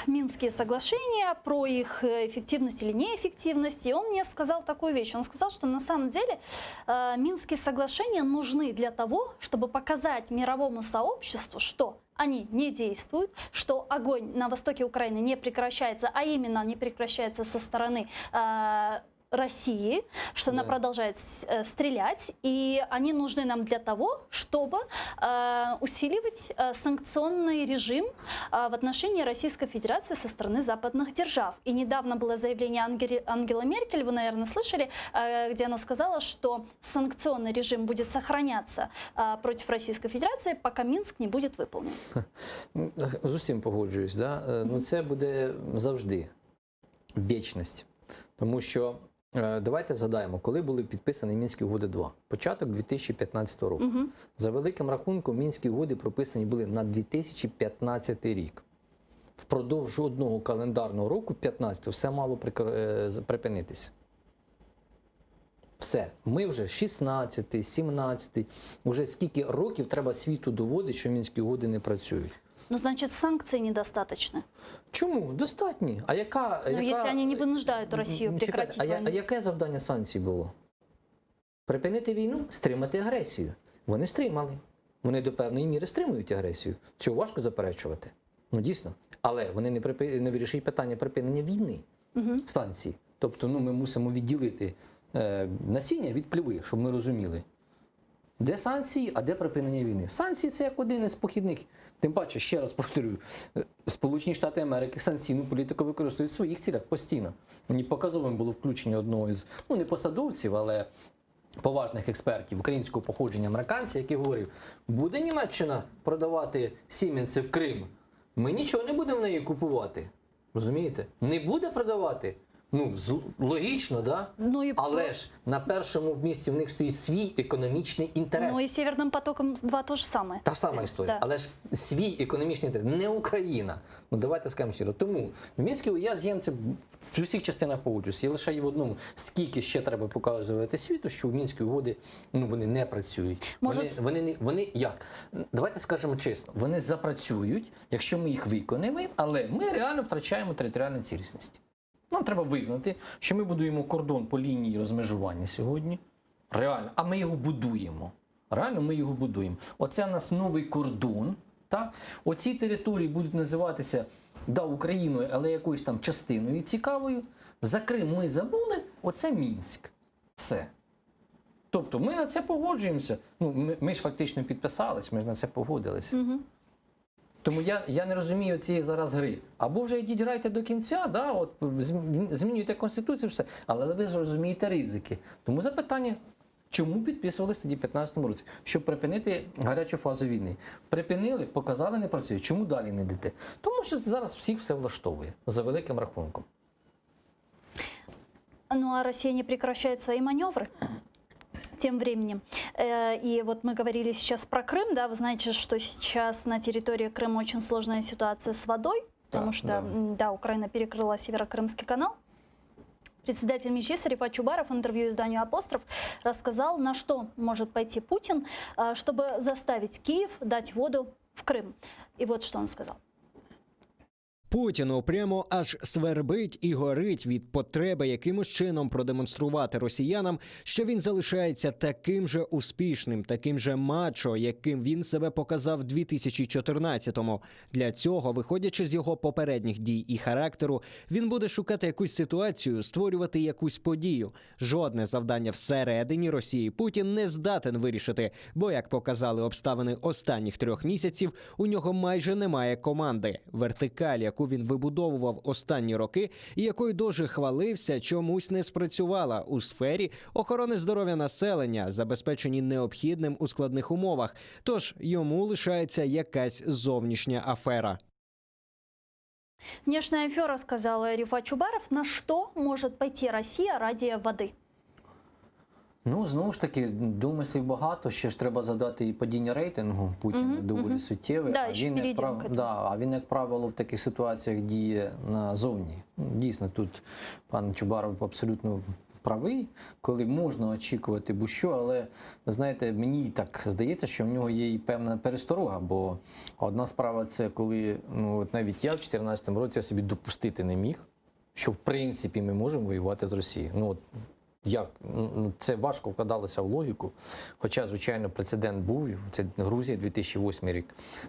Минские соглашения, про их эффективность или неэффективность. И он мне сказал такую вещь. Он сказал, что на самом деле Минские соглашения нужны для того, чтобы показать мировому сообществу, что они не действуют, что огонь на востоке Украины не прекращается, а именно не прекращается со стороны России, что она продолжает стрелять, и они нужны нам для того, чтобы усиливать санкционный режим в отношении Российской Федерации со стороны западных держав. И недавно было заявление Ангелы Меркель, вы, наверное, слышали, где она сказала, что санкционный режим будет сохраняться против Российской Федерации, пока Минск не будет выполнен. З усім погоджуюсь. Да? Ну, це буде завжди вічність. Тому що давайте згадаємо, коли були підписані Мінські угоди 2. Початок 2015 року. За великим рахунком Мінські угоди прописані були на 2015 рік. Впродовж одного календарного року, 15-го, все мало припинитися. Все. Ми вже 16-й, 17-й. Уже скільки років треба світу доводити, що Мінські угоди не працюють. Ну, значит, санкций недостаточно. Чому? Достатні. А яка... Ну, если они не вынуждают Россию прекратить войну. А яке завдання санкцій було? Припинити війну, стримати агресію. Вони стримали. Вони до певної міри стримують агресію. Цього важко заперечувати. Ну, дійсно. Але вони не вирішують питання припинення війни. Санкцій. Тобто, ну, ми мусимо відділити насіння від пліви, щоб ми розуміли. Де санкції, а де припинення війни? Санкції – це як один із похідних. Тим паче, ще раз повторюю, Сполучені Штати Америки санкційну політику використовують в своїх цілях постійно. Мені показовим було включення одного із, ну не посадовців, але поважних експертів українського походження американця, який говорив, буде Німеччина продавати сіменси в Крим, ми нічого не будемо в неї купувати. Розумієте? Не буде продавати. Ну, логічно, да? Ну, і... Але ж на першому місці в них стоїть свій економічний інтерес. Ну і Северним потоком-2 то ж саме. Та сама історія. Да. Але ж свій економічний інтерес, не Україна. Ну давайте скажемо щиро. Тому в Мінську я з Ємцем в усіх частинах погоджуюся. Я лише і в одному. Скільки ще треба показувати світу, що в Мінські угоди, ну, вони не працюють. Може... Вони як? Давайте скажемо чесно. Вони запрацюють, якщо ми їх виконаємо, але ми реально втрачаємо територіальну цілісність. Нам треба визнати, що ми будуємо кордон по лінії розмежування сьогодні. Реально. А ми його будуємо. Реально ми його будуємо. Оце у нас новий кордон. Так? Оці території будуть називатися, да, Україною, але якоюсь там частиною цікавою. За Крим ми забули, оце Мінськ. Все. Тобто ми на це погоджуємося. Ну, ми ж фактично підписались, ми ж на це погодилися. Тому я не розумію цієї зараз гри. Або вже йдіть грайте до кінця, да, от, змінюйте Конституцію, все. Але ви ж розумієте ризики. Тому запитання, чому підписувалися тоді в 2015 році? Щоб припинити гарячу фазу війни. Припинили, показали, не працює. Чому далі не йдете? Тому що зараз всіх все влаштовує, за великим рахунком. Ну а Россия не прекращает свои маневры тем временем. И вот мы говорили сейчас про Крым, да, вы знаете, что сейчас на территории Крыма очень сложная ситуация с водой, потому что, да, Украина перекрыла Северокрымский канал. Председатель Меджлиса Рифат Чубаров в интервью изданию «Апостроф» рассказал, на что может пойти Путин, чтобы заставить Киев дать воду в Крым. И вот что он сказал. Путіну прямо аж свербить і горить від потреби якимось чином продемонструвати росіянам, що він залишається таким же успішним, таким же мачо, яким він себе показав 2014-му. Для цього, виходячи з його попередніх дій і характеру, він буде шукати якусь ситуацію, створювати якусь подію. Жодне завдання всередині Росії Путін не здатен вирішити, бо, як показали обставини останніх 3 місяців, у нього майже немає команди. Вертикаль, яку він вибудовував останні роки і якою дуже хвалився, чомусь не спрацювала у сфері охорони здоров'я населення, забезпечені необхідним у складних умовах. Тож йому лишається якась зовнішня афера. Внешняя афера, сказал Рифат Чубаров. На что может пойти Россия ради воды? Ну, знову ж таки, домислів багато, ще ж треба задати і падіння рейтингу Путіна, доволі суттєве. Да, А він, як правило, в таких ситуаціях діє назовні. Дійсно, тут пан Чубаров абсолютно правий, коли можна очікувати будь-що, але, ви знаєте, мені так здається, що в нього є і певна пересторога, бо одна справа це коли, ну, от навіть я в 2014 році собі допустити не міг, що в принципі ми можемо воювати з Росією. Ну, от, як? Це важко вкладалося в логіку, хоча, звичайно, прецедент був, це Грузія, 2008 рік,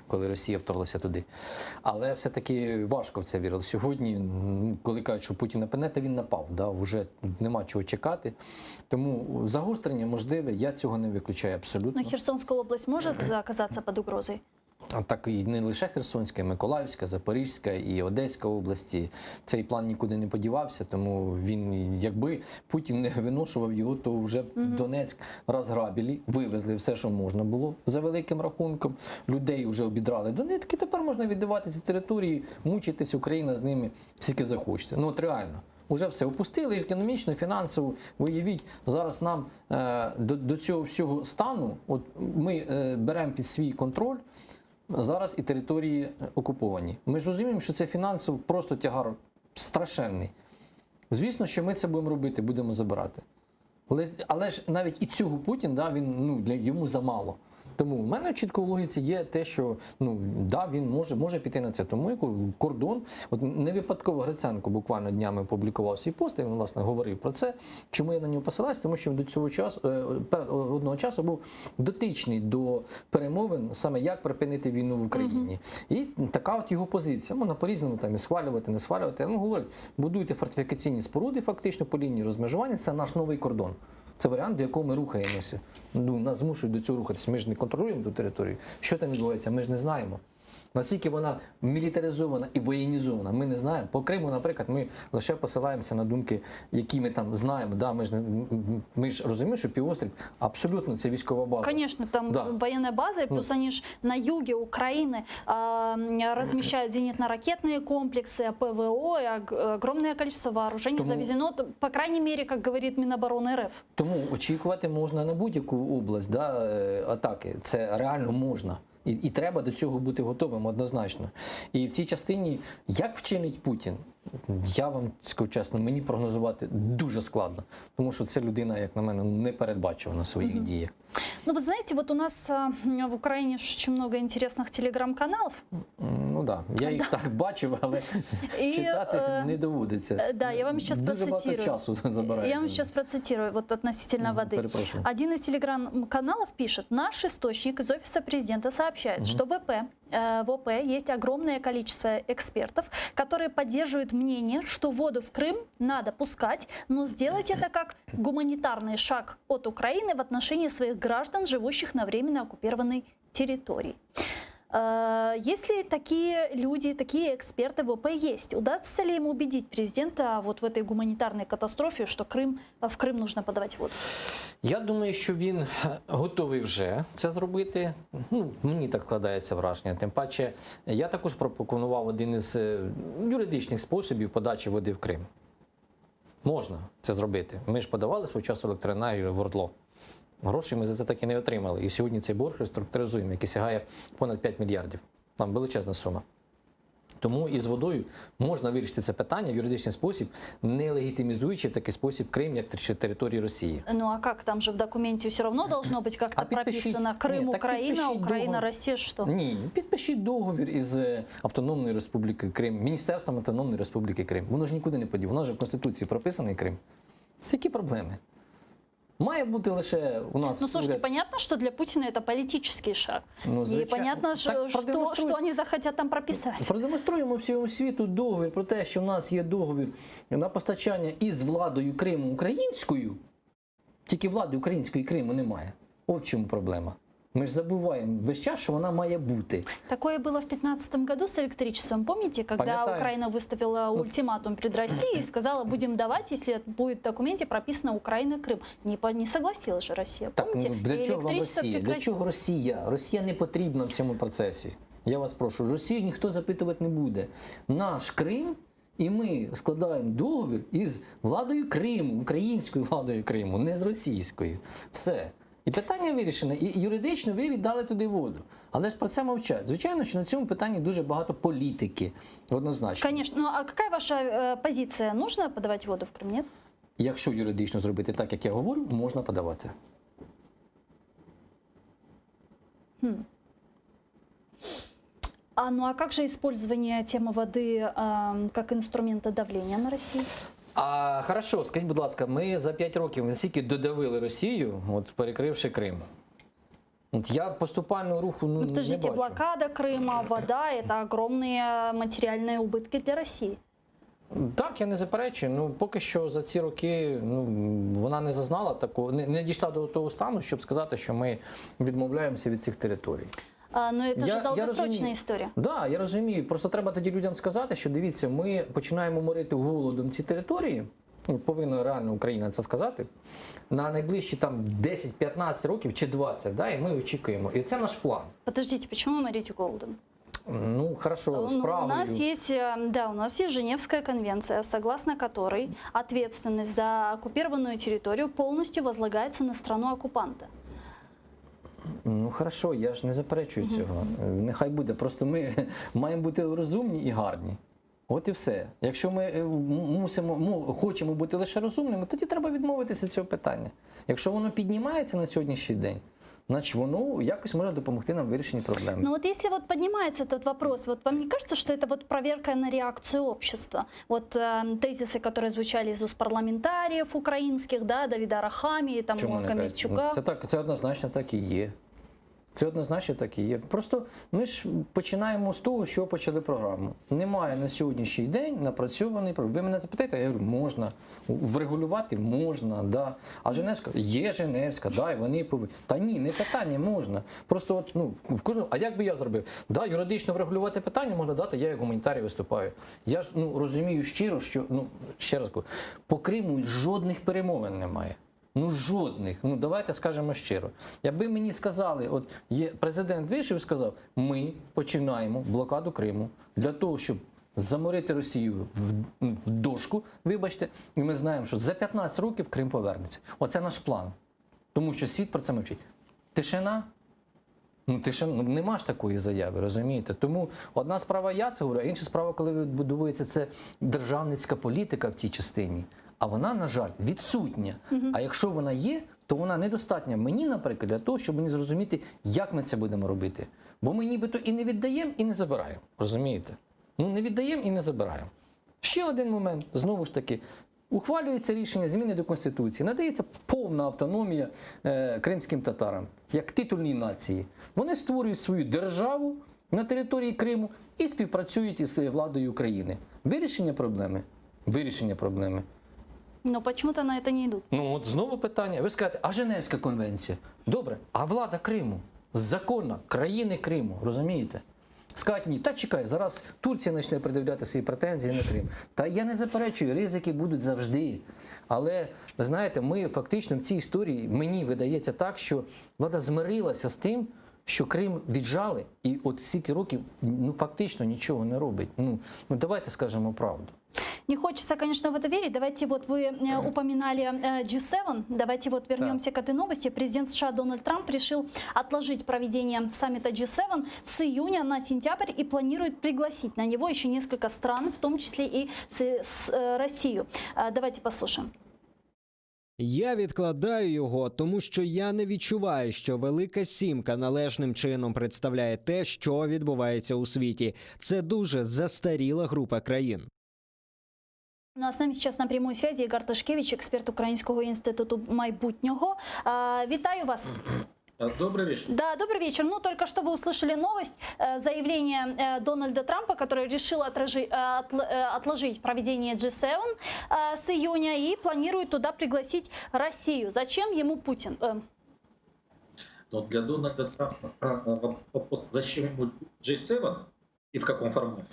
коли Росія вторглася туди. Але все-таки важко в це вірили. Сьогодні, коли кажуть, що Путін нападе, він напав, да? Вже нема чого чекати. Тому загострення можливе, я цього не виключаю абсолютно. Но Херсонская область может оказаться под угрозой? А так і не лише Херсонська, і Миколаївська, Запорізька і Одеська області. Цей план нікуди не подівався, тому він, якби Путін не виношував його, то вже Донецьк розграбили, вивезли все, що можна було за великим рахунком. Людей вже обідрали до нитки, тепер можна віддавати ці території, мучитись, Україна з ними скільки захочете. Ну от реально. Уже все опустили економічно, фінансово. Виявіть, зараз нам до цього всього стану, от ми беремо під свій контроль зараз і території окуповані. Ми ж розуміємо, що це фінансово просто тягар страшенний. Звісно, що ми це будемо робити, будемо забирати. Але ж навіть і цього Путін, да, йому замало. Тому в мене чітко в логіці є те, що да, він може піти на це. Тому кордон, от не випадково Гриценко буквально днями опублікував свій пост, і він, власне, говорив про це. Чому я на нього посилаюсь? Тому що до цього часу, одного часу був дотичний до перемовин, саме як припинити війну в Україні. І така от його позиція. Можна по-різному там і схвалювати, не схвалювати. Говорить, будуйте фортифікаційні споруди фактично по лінії розмежування, це наш новий кордон. Це варіант, до якого ми рухаємося. Нас змушують до цього рухатися. Ми ж не контролюємо ту територію. Що там відбувається, ми ж не знаємо. Наскільки вона мілітаризована і воєнізована, ми не знаємо. По Криму, наприклад, ми лише посилаємося на думки, які ми там знаємо. Да, ми ж розуміємо, що півострів абсолютно це військова база. Конечно, там военная база, и плюс они ж на юге Украины размещают зенитно-ракетные комплексы, ПВО, и огромное количество вооружений завезено, по крайней мере, как говорит Минобороны РФ. Тому очікувати можна на будь-яку область, да, атаки. Це реально можна. І треба до цього бути готовим однозначно. І в цій частині, як вчинить Путін, я вам скажу чесно, мені прогнозувати дуже складно. Тому що це людина, як на мене, не передбачувана в своїх діях. Ну, вы знаете, вот у нас в Украине очень много интересных телеграм-каналов. Ну да, я їх так бачив, але читати не доводиться. Да, я вам сейчас дуже процитирую. багато часу забирає. Я вам сейчас процитирую вот относительно воды. Один из телеграм-каналов пишет: наш источник из офиса президента сообщает, что ВП в ОП есть огромное количество экспертов, которые поддерживают мнение, что воду в Крым надо пускать, но сделать это как гуманитарный шаг от Украины в отношении своих граждан, живущих на временно оккупированной территории. Если такие люди, такие эксперты в ОП есть, удастся ли им убедить президента вот в этой гуманитарной катастрофе, что в Крим нужно подавати воду? Я думаю, що він готовий вже це зробити. Ну, мені так складається враження. Тим паче, я також пропонував один із юридичних способів подачі води в Крим. Можна це зробити. Ми ж подавали свого часу електроенергію в ОРДЛО. Грошей ми за це так і не отримали. І сьогодні цей борг реструктуризуємо, який сягає понад 5 мільярдів. Там величезна сума. Тому і з водою можна вирішити це питання в юридичний спосіб, не легітимізуючи в такий спосіб Крим як територію Росії. Ну а как? Там же в документе все равно должно быть как-то прописано Крым, Ні, так Украина, підпишіть Украина, договір. Россия, что? Ні, підпишіть договір із Автономною Республікою Крим, Міністерством Автономної Республіки Крим. Воно ж нікуди не подів. Воно ж в Конституції прописаний Крим. Які проблеми? Має бути лише у нас... Ну, слушайте, понятно, что для Путина это политический шаг. Ну, И звичайно. понятно, Так что они захотят там прописать. Продемонструємо всьому світу договір про те, що в нас є договір на постачання із владою Криму українською, тільки влади української Криму немає. От в чому проблема. Ми ж забуваємо весь час, що вона має бути. Такое было в 2015 году с электричеством. Помните, когда Памятаю. Украина выставила ультиматум перед Россией и сказала, будем давать, если будет в документе прописано Украина-Крым. Не согласилась же Россия. Так, Помните? ну, для И чого вам электричество Росія? Для прекратилось. чого Росія? Росія не потрібна в цьому процесі. Я вас прошу, Росію ніхто запитувати не буде. Наш Крим, і ми складаємо договір із владою Криму, українською владою Криму, не з російською. Все. І питання вирішене, і юридично ви віддали туди воду. Але ж про це мовчать. Звичайно, що на цьому питанні дуже багато політики, однозначно. Конечно. Ну а какая ваша позиция? Нужно подавать воду в Крым, нет? Якщо юридично зробити так, як я говорю, можна подавати. Ну а как же использование темы воды как инструмента давления на Россию? А хорошо, скажіть, будь ласка, ми за 5 років наскільки додавили Росію, от перекривши Крим? От я поступального руху Ну, не подождите, бачу. блокада Крыма, вода – это огромные материальные убытки для России. Так, я не заперечую. Ну, поки що за ці роки вона не зазнала такого, не дійшла до того стану, щоб сказати, що ми відмовляємося від цих територій. Но это же долгосрочная розумію. история. Так, да, я розумію. Просто треба тоді людям сказати, що дивіться, ми починаємо морити голодом ці території. Ну, повинна реально Україна це сказати. На найближчі там 10-15 років чи 20, да, і ми очікуємо. І це наш план. Подождите, почему морите голодом? Ну, хорошо, Ну, справою. у нас есть Женевская конвенция, согласно которой ответственность за оккупированную территорию полностью возлагается на страну-оккупанта. Ну, хорошо, я ж не заперечую цього. Нехай буде. Просто ми маємо бути розумні і гарні. От і все. Якщо ми хочемо бути лише розумними, тоді треба відмовитися від цього питання. Якщо воно піднімається на сьогоднішній день, значить воно якось може допомогти нам в вирішенні проблем. Но вот если вот поднимается этот вопрос, вот вам не кажется, что это вот проверка на реакцию общества? Вот тезисы, которые звучали из уст парламентариев украинских, да, Давида Арахамии, там, Чому не Камельчука. кажуть? Це однозначно так і є. Це однозначно так і є. Просто ми ж починаємо з того, що почали програму. Немає на сьогоднішній день напрацьований програм. Ви мене запитаєте, я говорю, можна. Врегулювати можна, да. А Женевська? Є Женевська, да, і вони повинні. Та ні, не питання, можна. Просто от, в кожному, а як би я зробив? Да, юридично врегулювати питання можна дати, я як гуманітарій виступаю. Я ж розумію щиро, що, ще раз кажу, по Криму жодних перемовин немає. Ну, жодних. Ну, давайте скажемо щиро. Якби мені сказали, от президент вийшов і сказав, ми починаємо блокаду Криму для того, щоб заморити Росію в дошку, вибачте, і ми знаємо, що за 15 років Крим повернеться. Оце наш план. Тому що світ про це мовчить. Тишина? Нема ж такої заяви, розумієте? Тому одна справа я це говорю, а інша справа, коли будується це державницька політика в цій частині. А вона, на жаль, відсутня. А якщо вона є, то вона недостатня мені, наприклад, для того, щоб мені зрозуміти, як ми це будемо робити. Бо ми нібито і не віддаємо, і не забираємо. Розумієте? Не віддаємо і не забираємо. Ще один момент, знову ж таки, ухвалюється рішення зміни до Конституції, надається повна автономія кримським татарам, як титульній нації. Вони створюють свою державу, на території Криму і співпрацюють із владою України. Вирішення проблеми? Вирішення проблеми. Но почему-то на это не идут. Ну от знову питання. Ви скажете, а Женевська конвенція? Добре, а влада Криму? Законна країни Криму, розумієте? Скажуть мені, та чекай, зараз Турція почне пред'являти свої претензії на Крим. Та я не заперечую, ризики будуть завжди. Але, ви знаєте, ми фактично в цій історії, мені видається так, що влада змирилася з тим, що Крим віджали, і от стільки років фактично нічого не робить. Давайте скажемо правду. Не хочется, конечно, в это верить. Давайте вот вы упоминали G7. Давайте вот вернемся к этой новости. Президент США Дональд Трамп решил отложить проведение саммита G7 с июня на сентябрь и планирует пригласить на него еще несколько стран, в том числе и Россию. Давайте послушаем. Я відкладаю його, тому що я не відчуваю, що Велика Сімка належним чином представляє те, що відбувається у світі. Це дуже застаріла група країн. Ну, а с нами сейчас на прямой связи Ігор Тишкевич, експерт Українського інституту майбутнього. Вітаю вас. Добрый вечер. Да, добрый вечер. Ну, только что вы услышали новость, заявление Дональда Трампа, который решил отложить проведение G7 с июня и планирует туда пригласить Россию. Зачем ему Путин? Но для Дональда Трампа вопрос, зачем ему G7 и в каком формате?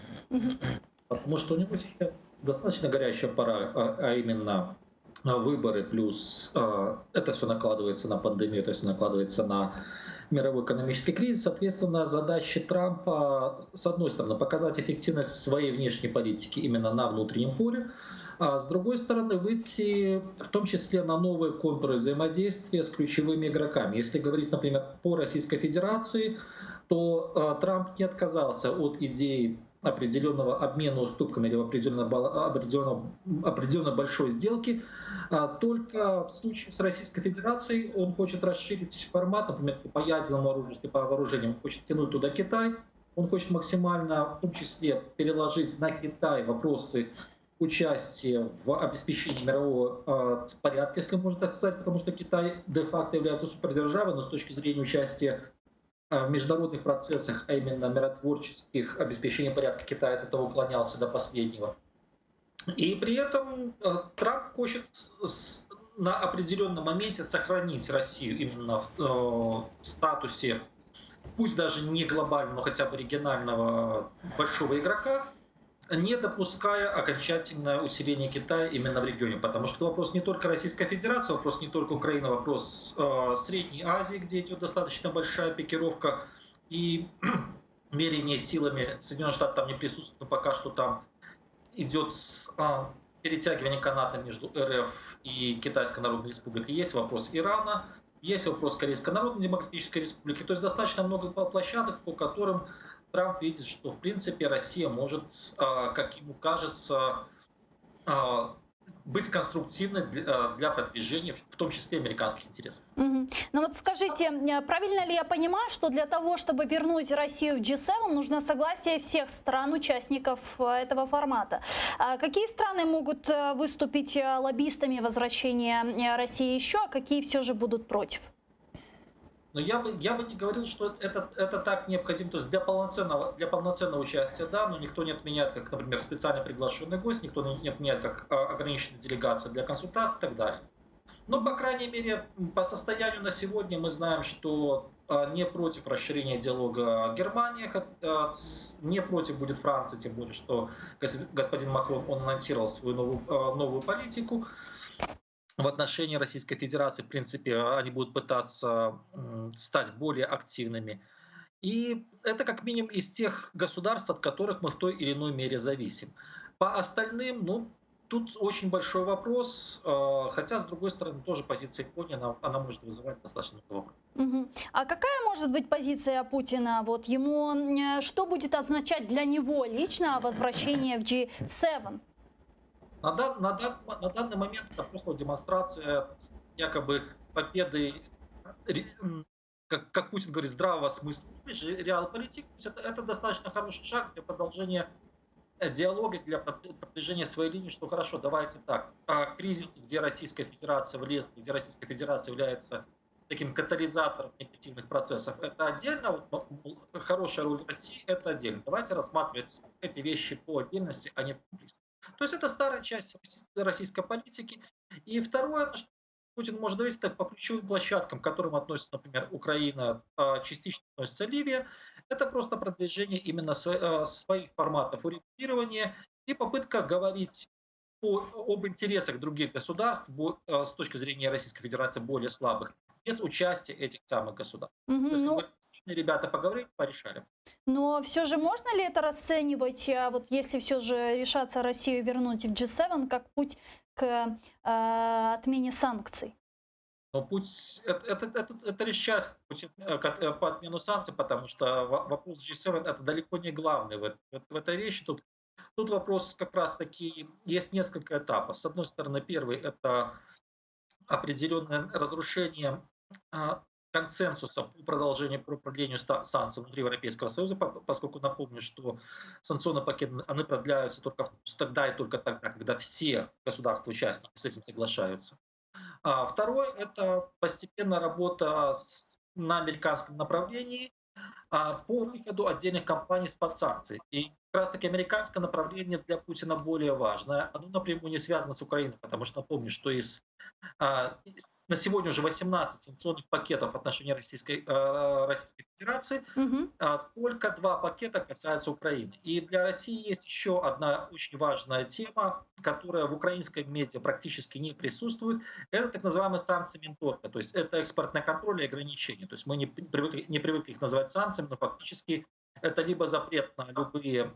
Потому что у него сейчас достаточно горячая пора, а именно выборы, плюс это все накладывается на пандемию, то есть накладывается на мировой экономический кризис. Соответственно, задача Трампа, с одной стороны, показать эффективность своей внешней политики именно на внутреннем поле, а с другой стороны, выйти в том числе на новые контуры взаимодействия с ключевыми игроками. Если говорить, например, по Российской Федерации, то Трамп не отказался от идеи определенного обмена уступками или определенно большой сделки. Только в случае с Российской Федерацией он хочет расширить формат, например, если по ядерному оружию, если по вооружениям, он хочет тянуть туда Китай, он хочет максимально, в том числе, переложить на Китай вопросы участия в обеспечении мирового порядка, если можно так сказать, потому что Китай де-факто является супердержавой, но с точки зрения участия в международных процессах, а именно миротворческих, обеспечения порядка, Китай от этого уклонялся до последнего. И при этом Трамп хочет на определенном моменте сохранить Россию именно в статусе, пусть даже не глобального, но хотя бы регионального большого игрока, не допуская окончательное усиление Китая именно в регионе. Потому что вопрос не только Российской Федерации, вопрос не только Украины, вопрос Средней Азии, где идет достаточно большая пикировка и мерение силами. Соединенные Штаты там не присутствуют, но пока что там идет перетягивание каната между РФ и Китайской Народной Республикой. Есть вопрос Ирана, есть вопрос Корейской Народно-Демократической Республики. То есть достаточно много площадок, по которым Трамп видит, что в принципе Россия может, как ему кажется, быть конструктивной для продвижения, в том числе американских интересов. Ну вот скажите, правильно ли я понимаю, что для того, чтобы вернуть Россию в G7, нужно согласие всех стран-участников этого формата? Какие страны могут выступить лоббистами возвращения России еще, а какие все же будут против? Но я бы не говорил, что это так необходимо. То есть для полноценного участия, да, но никто не отменяет, как, например, специально приглашенный гость, никто не отменяет, как ограниченная делегация для консультаций и так далее. Но, по крайней мере, по состоянию на сегодня мы знаем, что не против расширения диалога Германия, не против будет Франция, тем более, что господин Макрон, он анонсировал свою новую политику. В отношении Российской Федерации, в принципе, они будут пытаться стать более активными. И это как минимум из тех государств, от которых мы в той или иной мере зависим. По остальным, тут очень большой вопрос, хотя, с другой стороны, тоже позиция Японии, она может вызывать достаточно много вопросов. А какая может быть позиция Путина? Вот ему, что будет означать для него лично возвращение в G7? На данный момент это просто демонстрация якобы победы, как Путин говорит, здравого смысла, реал-политик. Это достаточно хороший шаг для продолжения диалога, для продвижения своей линии, что хорошо, давайте так. Кризис, где Российская Федерация влезла, где Российская Федерация является таким катализатором негативных процессов, это отдельно, вот, хорошая роль России – это отдельно. Давайте рассматривать эти вещи по отдельности, а не комплексно. То есть это старая часть российской политики. И второе, на что Путин может давить, это по ключевым площадкам, к которым относится, например, Украина, частично относится Ливия. Это просто продвижение именно своих форматов урегулирования и попытка говорить об интересах других государств с точки зрения Российской Федерации более слабых, без участия этих самых государств. Мгм. То есть, Ну, как бы, сильные ребята поговорили, порешали. но все же можно ли это расценивать, вот если все же решаться Россию вернуть в G7, как путь к отмене санкций? Но путь это лишь часть пути по отмену санкций, потому что вопрос G7 это далеко не главный в этой вещи. Тут вопрос как раз таки, есть несколько этапов. С одной стороны, первый это определенное разрушение консенсуса по продлению санкций внутри Европейского Союза, поскольку напомню, что санкционные пакеты они продляются только тогда и только тогда, когда все государства-участники с этим соглашаются. Второе – это постепенная работа на американском направлении по выходу отдельных компаний из-под санкций. И как раз таки американское направление для Путина более важное. Оно напрямую не связано с Украиной, потому что напомню, что на сегодня уже 18 санкционных пакетов в отношении Российской Федерации, Мгм. только 2 пакета касаются Украины. И для России есть еще одна очень важная тема, которая в украинском медиа практически не присутствует. Это так называемые санкции Минторга. То есть это экспортный контроль и ограничения. То есть мы не привыкли их называть санкциями, но фактически это либо запрет на любые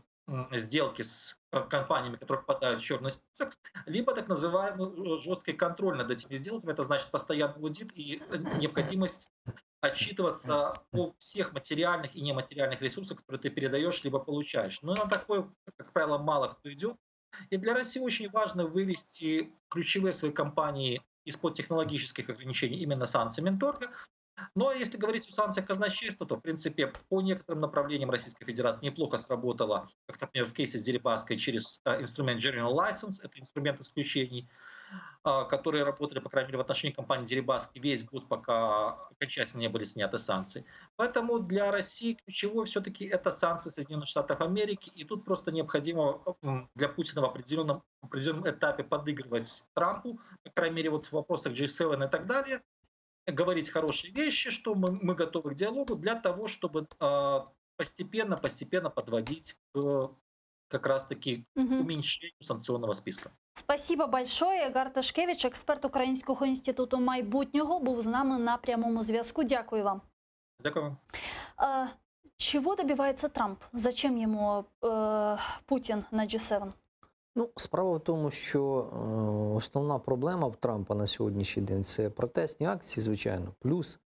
сделки с компаниями, которые попадают в черный список, либо так называемый жесткий контроль над этими сделками. Это значит постоянный аудит и необходимость отчитываться о всех материальных и нематериальных ресурсах, которые ты передаешь либо получаешь. Но на такое, как правило, мало кто идет. И для России очень важно вывести ключевые свои компании из-под технологических ограничений именно санкций Минторга. Но если говорить о санкциях казначейства, то, в принципе, по некоторым направлениям Российская Федерация неплохо сработала, как, например, в кейсе с Дерибаской через инструмент General License, это инструмент исключений, которые работали, по крайней мере, в отношении компании Дерибаски весь год, пока окончательно не были сняты санкции. Поэтому для России ключевой все-таки это санкции Соединенных Штатов Америки, и тут просто необходимо для Путина в определенном этапе подыгрывать Трампу, по крайней мере, вот в вопросах G7 и так далее, говорить хорошие вещи, что мы готовы к диалогу для того, чтобы постепенно подводить к как раз-таки Мгм. уменьшению санкционного списка. Спасибо большое. Егор Ташкевич, експерт Українського інституту майбутнього, був з нами на прямому зв'язку. Дякую вам. Дякую. Чего добивается Трамп? Зачем ему Путин на G7? Ну, справа в тому, що основна проблема в Трампа на сьогоднішній день – це протестні акції, звичайно, плюс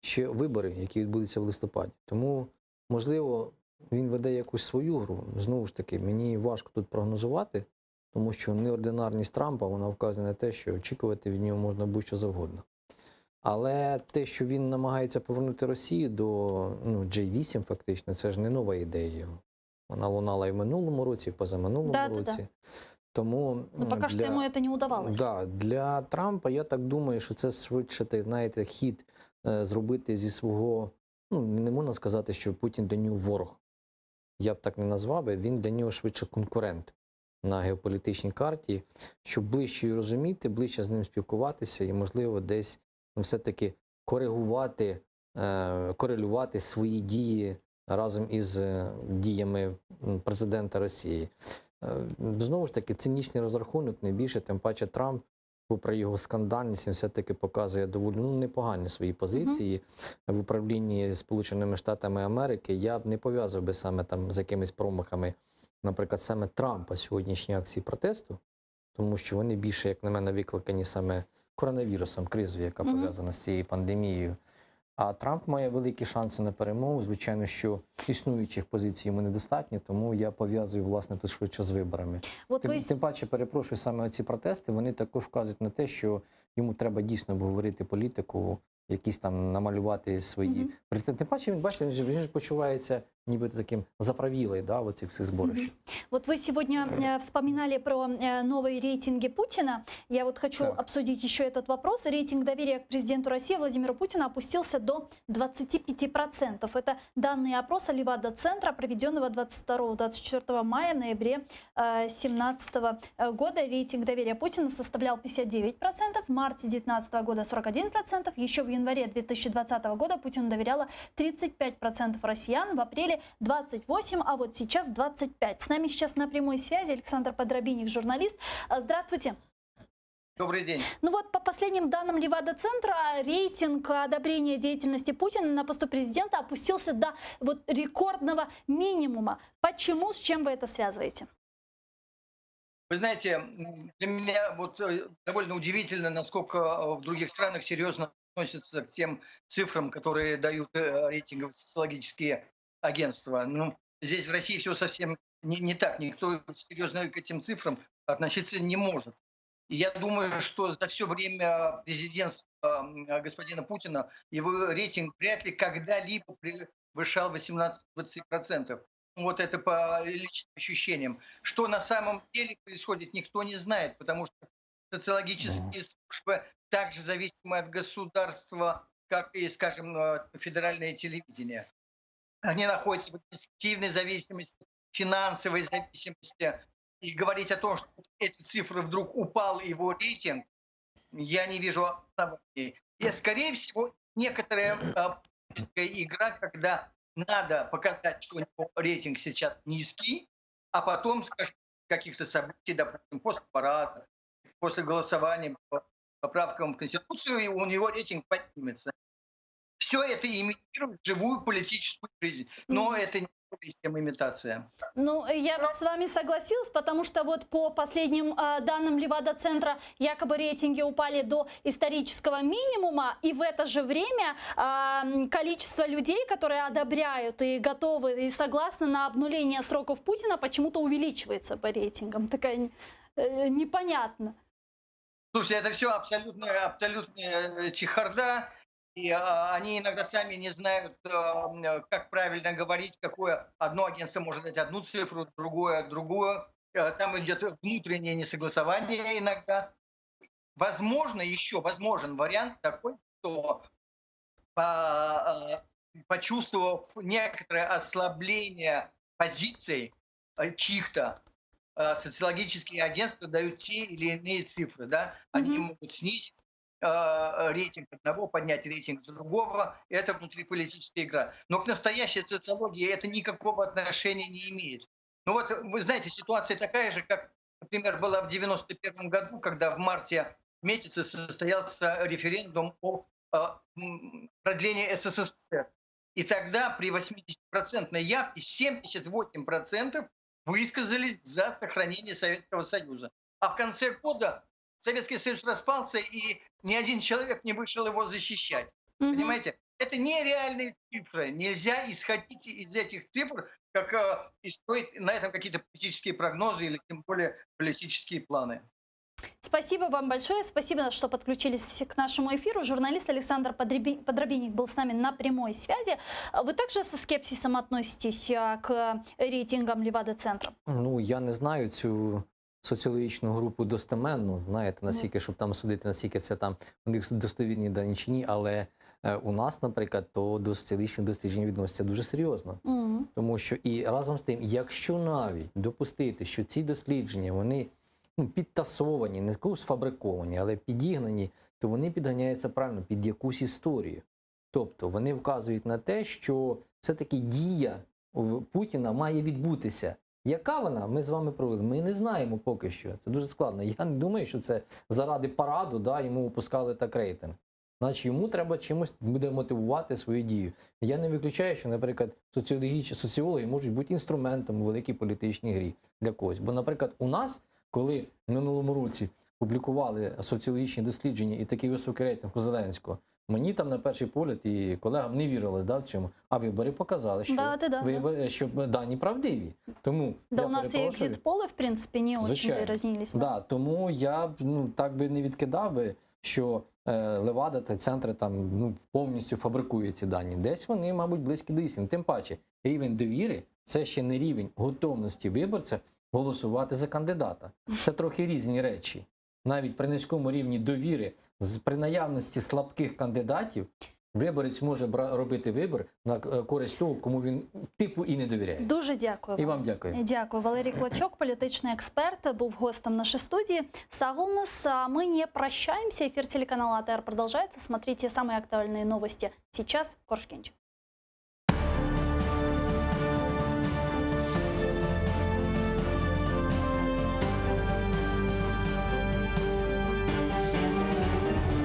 ще вибори, які відбудуться в листопаді. Тому, можливо, він веде якусь свою гру. Знову ж таки, мені важко тут прогнозувати, тому що неординарність Трампа, вона вказує на те, що очікувати від нього можна будь-що завгодно. Але те, що він намагається повернути Росію до G8 фактично, це ж не нова ідея його. Вона лунала і в минулому році, і в позаминулому році. Тому Но пока что ему это не удавалось. Да, для Трампа, я так думаю, що це швидше, знаєте, хід зробити зі свого, не можна сказати, що Путін для нього ворог. Я б так не назвав би, він для нього швидше конкурент на геополітичній карті, щоб ближче його розуміти, ближче з ним спілкуватися і, можливо, десь все-таки корелювати свої дії разом із діями президента Росії. Знову ж таки, цинічний розрахунок, не більше, тим паче Трамп, попри його скандальність, він все-таки показує доволі непогані свої позиції в управлінні Сполученими Штатами Америки. Я б не пов'язав би саме там з якимись промахами, наприклад, саме Трампа сьогоднішні акції протесту, тому що вони більше, як на мене, викликані саме коронавірусом, кризою, яка пов'язана з цією пандемією. А Трамп має великі шанси на перемогу. Звичайно, що існуючих позицій йому недостатньо, тому я пов'язую, власне, тут швидше з виборами. Тим паче, перепрошую, саме ці протести, вони також вказують на те, що йому треба дійсно обговорити політику, якісь там намалювати свої... Тим паче, він, бачите, він ж почувається нібито таким заправілий, да, в оцих всіх зборищах. Вот вы сегодня вспоминали про новые рейтинги Путина. Я вот хочу Так. обсудить еще этот вопрос. Рейтинг доверия к президенту России Владимиру Путину опустился до 25%. Это данные опроса Левада-центра, проведенного 22-24 мая, ноябре 2017 года. Рейтинг доверия Путину составлял 59%, в марте 2019 года 41%, еще в январе 2020 года Путину доверяло 35% россиян, в апреле 28%, а вот сейчас 25%. С нами сейчас на прямой связи Александр Подробинник, журналист. Здравствуйте. Добрый день. Ну вот по последним данным Левада-центра рейтинг одобрения деятельности Путина на посту президента опустился до вот рекордного минимума. Почему, с чем вы это связываете? Вы знаете, для меня вот довольно удивительно, насколько в других странах серьезно относятся к тем цифрам, которые дают рейтинговые социологические агентства. Ну, здесь в России все совсем не так. Никто серьезно к этим цифрам относиться не может. И я думаю, что за все время президентства господина Путина его рейтинг вряд ли когда-либо превышал 18-20%. Вот это по личным ощущениям. Что на самом деле происходит, никто не знает, потому что социологические службы также зависимы от государства, как и, скажем, федеральное телевидение. Они находятся в административной зависимости, финансовой зависимости. И говорить о том, что эти цифры вдруг упал его рейтинг, я не вижу оснований. И, скорее всего, некоторая политическая игра, когда надо показать, что у него рейтинг сейчас низкий, а потом, скажем, каких-то событий, допустим, после парада, после голосования по поправкам в Конституцию, и у него рейтинг поднимется. Все это имитирует живую политическую жизнь, но это не более чем имитация. Ну, я с вами согласилась, потому что вот по последним данным Левада-центра якобы рейтинги упали до исторического минимума, и в это же время количество людей, которые одобряют и готовы, и согласны на обнуление сроков Путина, почему-то увеличивается по рейтингам. Такая непонятно. Слушайте, это все абсолютная чехарда. И они иногда сами не знают, как правильно говорить, какое одно агентство может дать одну цифру, другое другую. Там идет внутреннее несогласование иногда. Возможен вариант такой, что почувствовав некоторое ослабление позиций чьих-то, социологические агентства дают те или иные цифры. Да? Они могут снизить рейтинг одного, поднять рейтинг другого. Это внутриполитическая игра. Но к настоящей социологии это никакого отношения не имеет. Ну вот, вы знаете, ситуация такая же, как, например, была в 1991 году, когда в марте месяце состоялся референдум о продлении СССР. И тогда при 80% явке 78% высказались за сохранение Советского Союза. А в конце года Советский Союз распался, и ни один человек не вышел его защищать. Понимаете? Это нереальные цифры. Нельзя исходить из этих цифр, как и строить на этом какие-то политические прогнозы или тем более политические планы. Спасибо вам большое. Спасибо, что подключились к нашему эфиру. Журналист Александр Подробинник был с нами на прямой связи. Вы также со скепсисом относитесь к рейтингам Левада-центра? Ну, я не знаю цю соціологічну групу достеменно, знаєте, наскільки, щоб там судити, наскільки це там у них достовірні дані чи ні, але у нас, наприклад, то до соціологічних досліджень відносяться дуже серйозно. Тому що і разом з тим, якщо навіть допустити, що ці дослідження, вони підтасовані, не сфабриковані, але підігнані, то вони підганяються правильно під якусь історію. Тобто вони вказують на те, що все-таки дія Путіна має відбутися. Яка вона? Ми з вами провели. Ми не знаємо поки що. Це дуже складно. Я не думаю, що це заради параду, да, йому опускали так рейтинг. Значить, йому треба чимось буде мотивувати свою дію. Я не виключаю, що, наприклад, соціологи можуть бути інструментом у великій політичній грі для когось. Бо, наприклад, у нас, коли в минулому році публікували соціологічні дослідження і такий високий рейтинг у Зеленського, мені там на перший погляд і колегам не вірилось, да, в цьому. А вибори показали, що, що дані правдиві. Тому да, у нас і екзит-поли, в принципі, не очень разнились. Да, тому я так би не відкидав би, що Левада та центри там повністю фабрикує ці дані. Десь вони, мабуть, близькі до істини. Тим паче, рівень довіри – це ще не рівень готовності виборця голосувати за кандидата. Це трохи різні речі. Навіть при низькому рівні довіри, при наявності слабких кандидатів, виборець може робити вибір на користь того, кому він типу і не довіряє. Дуже дякую. І вам дякую. Дякую. Валерій Клочок, політичний експерт, був гостем нашей студии. Сагулнес, мы не прощаемся. Эфир телеканала АТР продолжается. Смотрите самые актуальные новости сейчас в Коршкенче.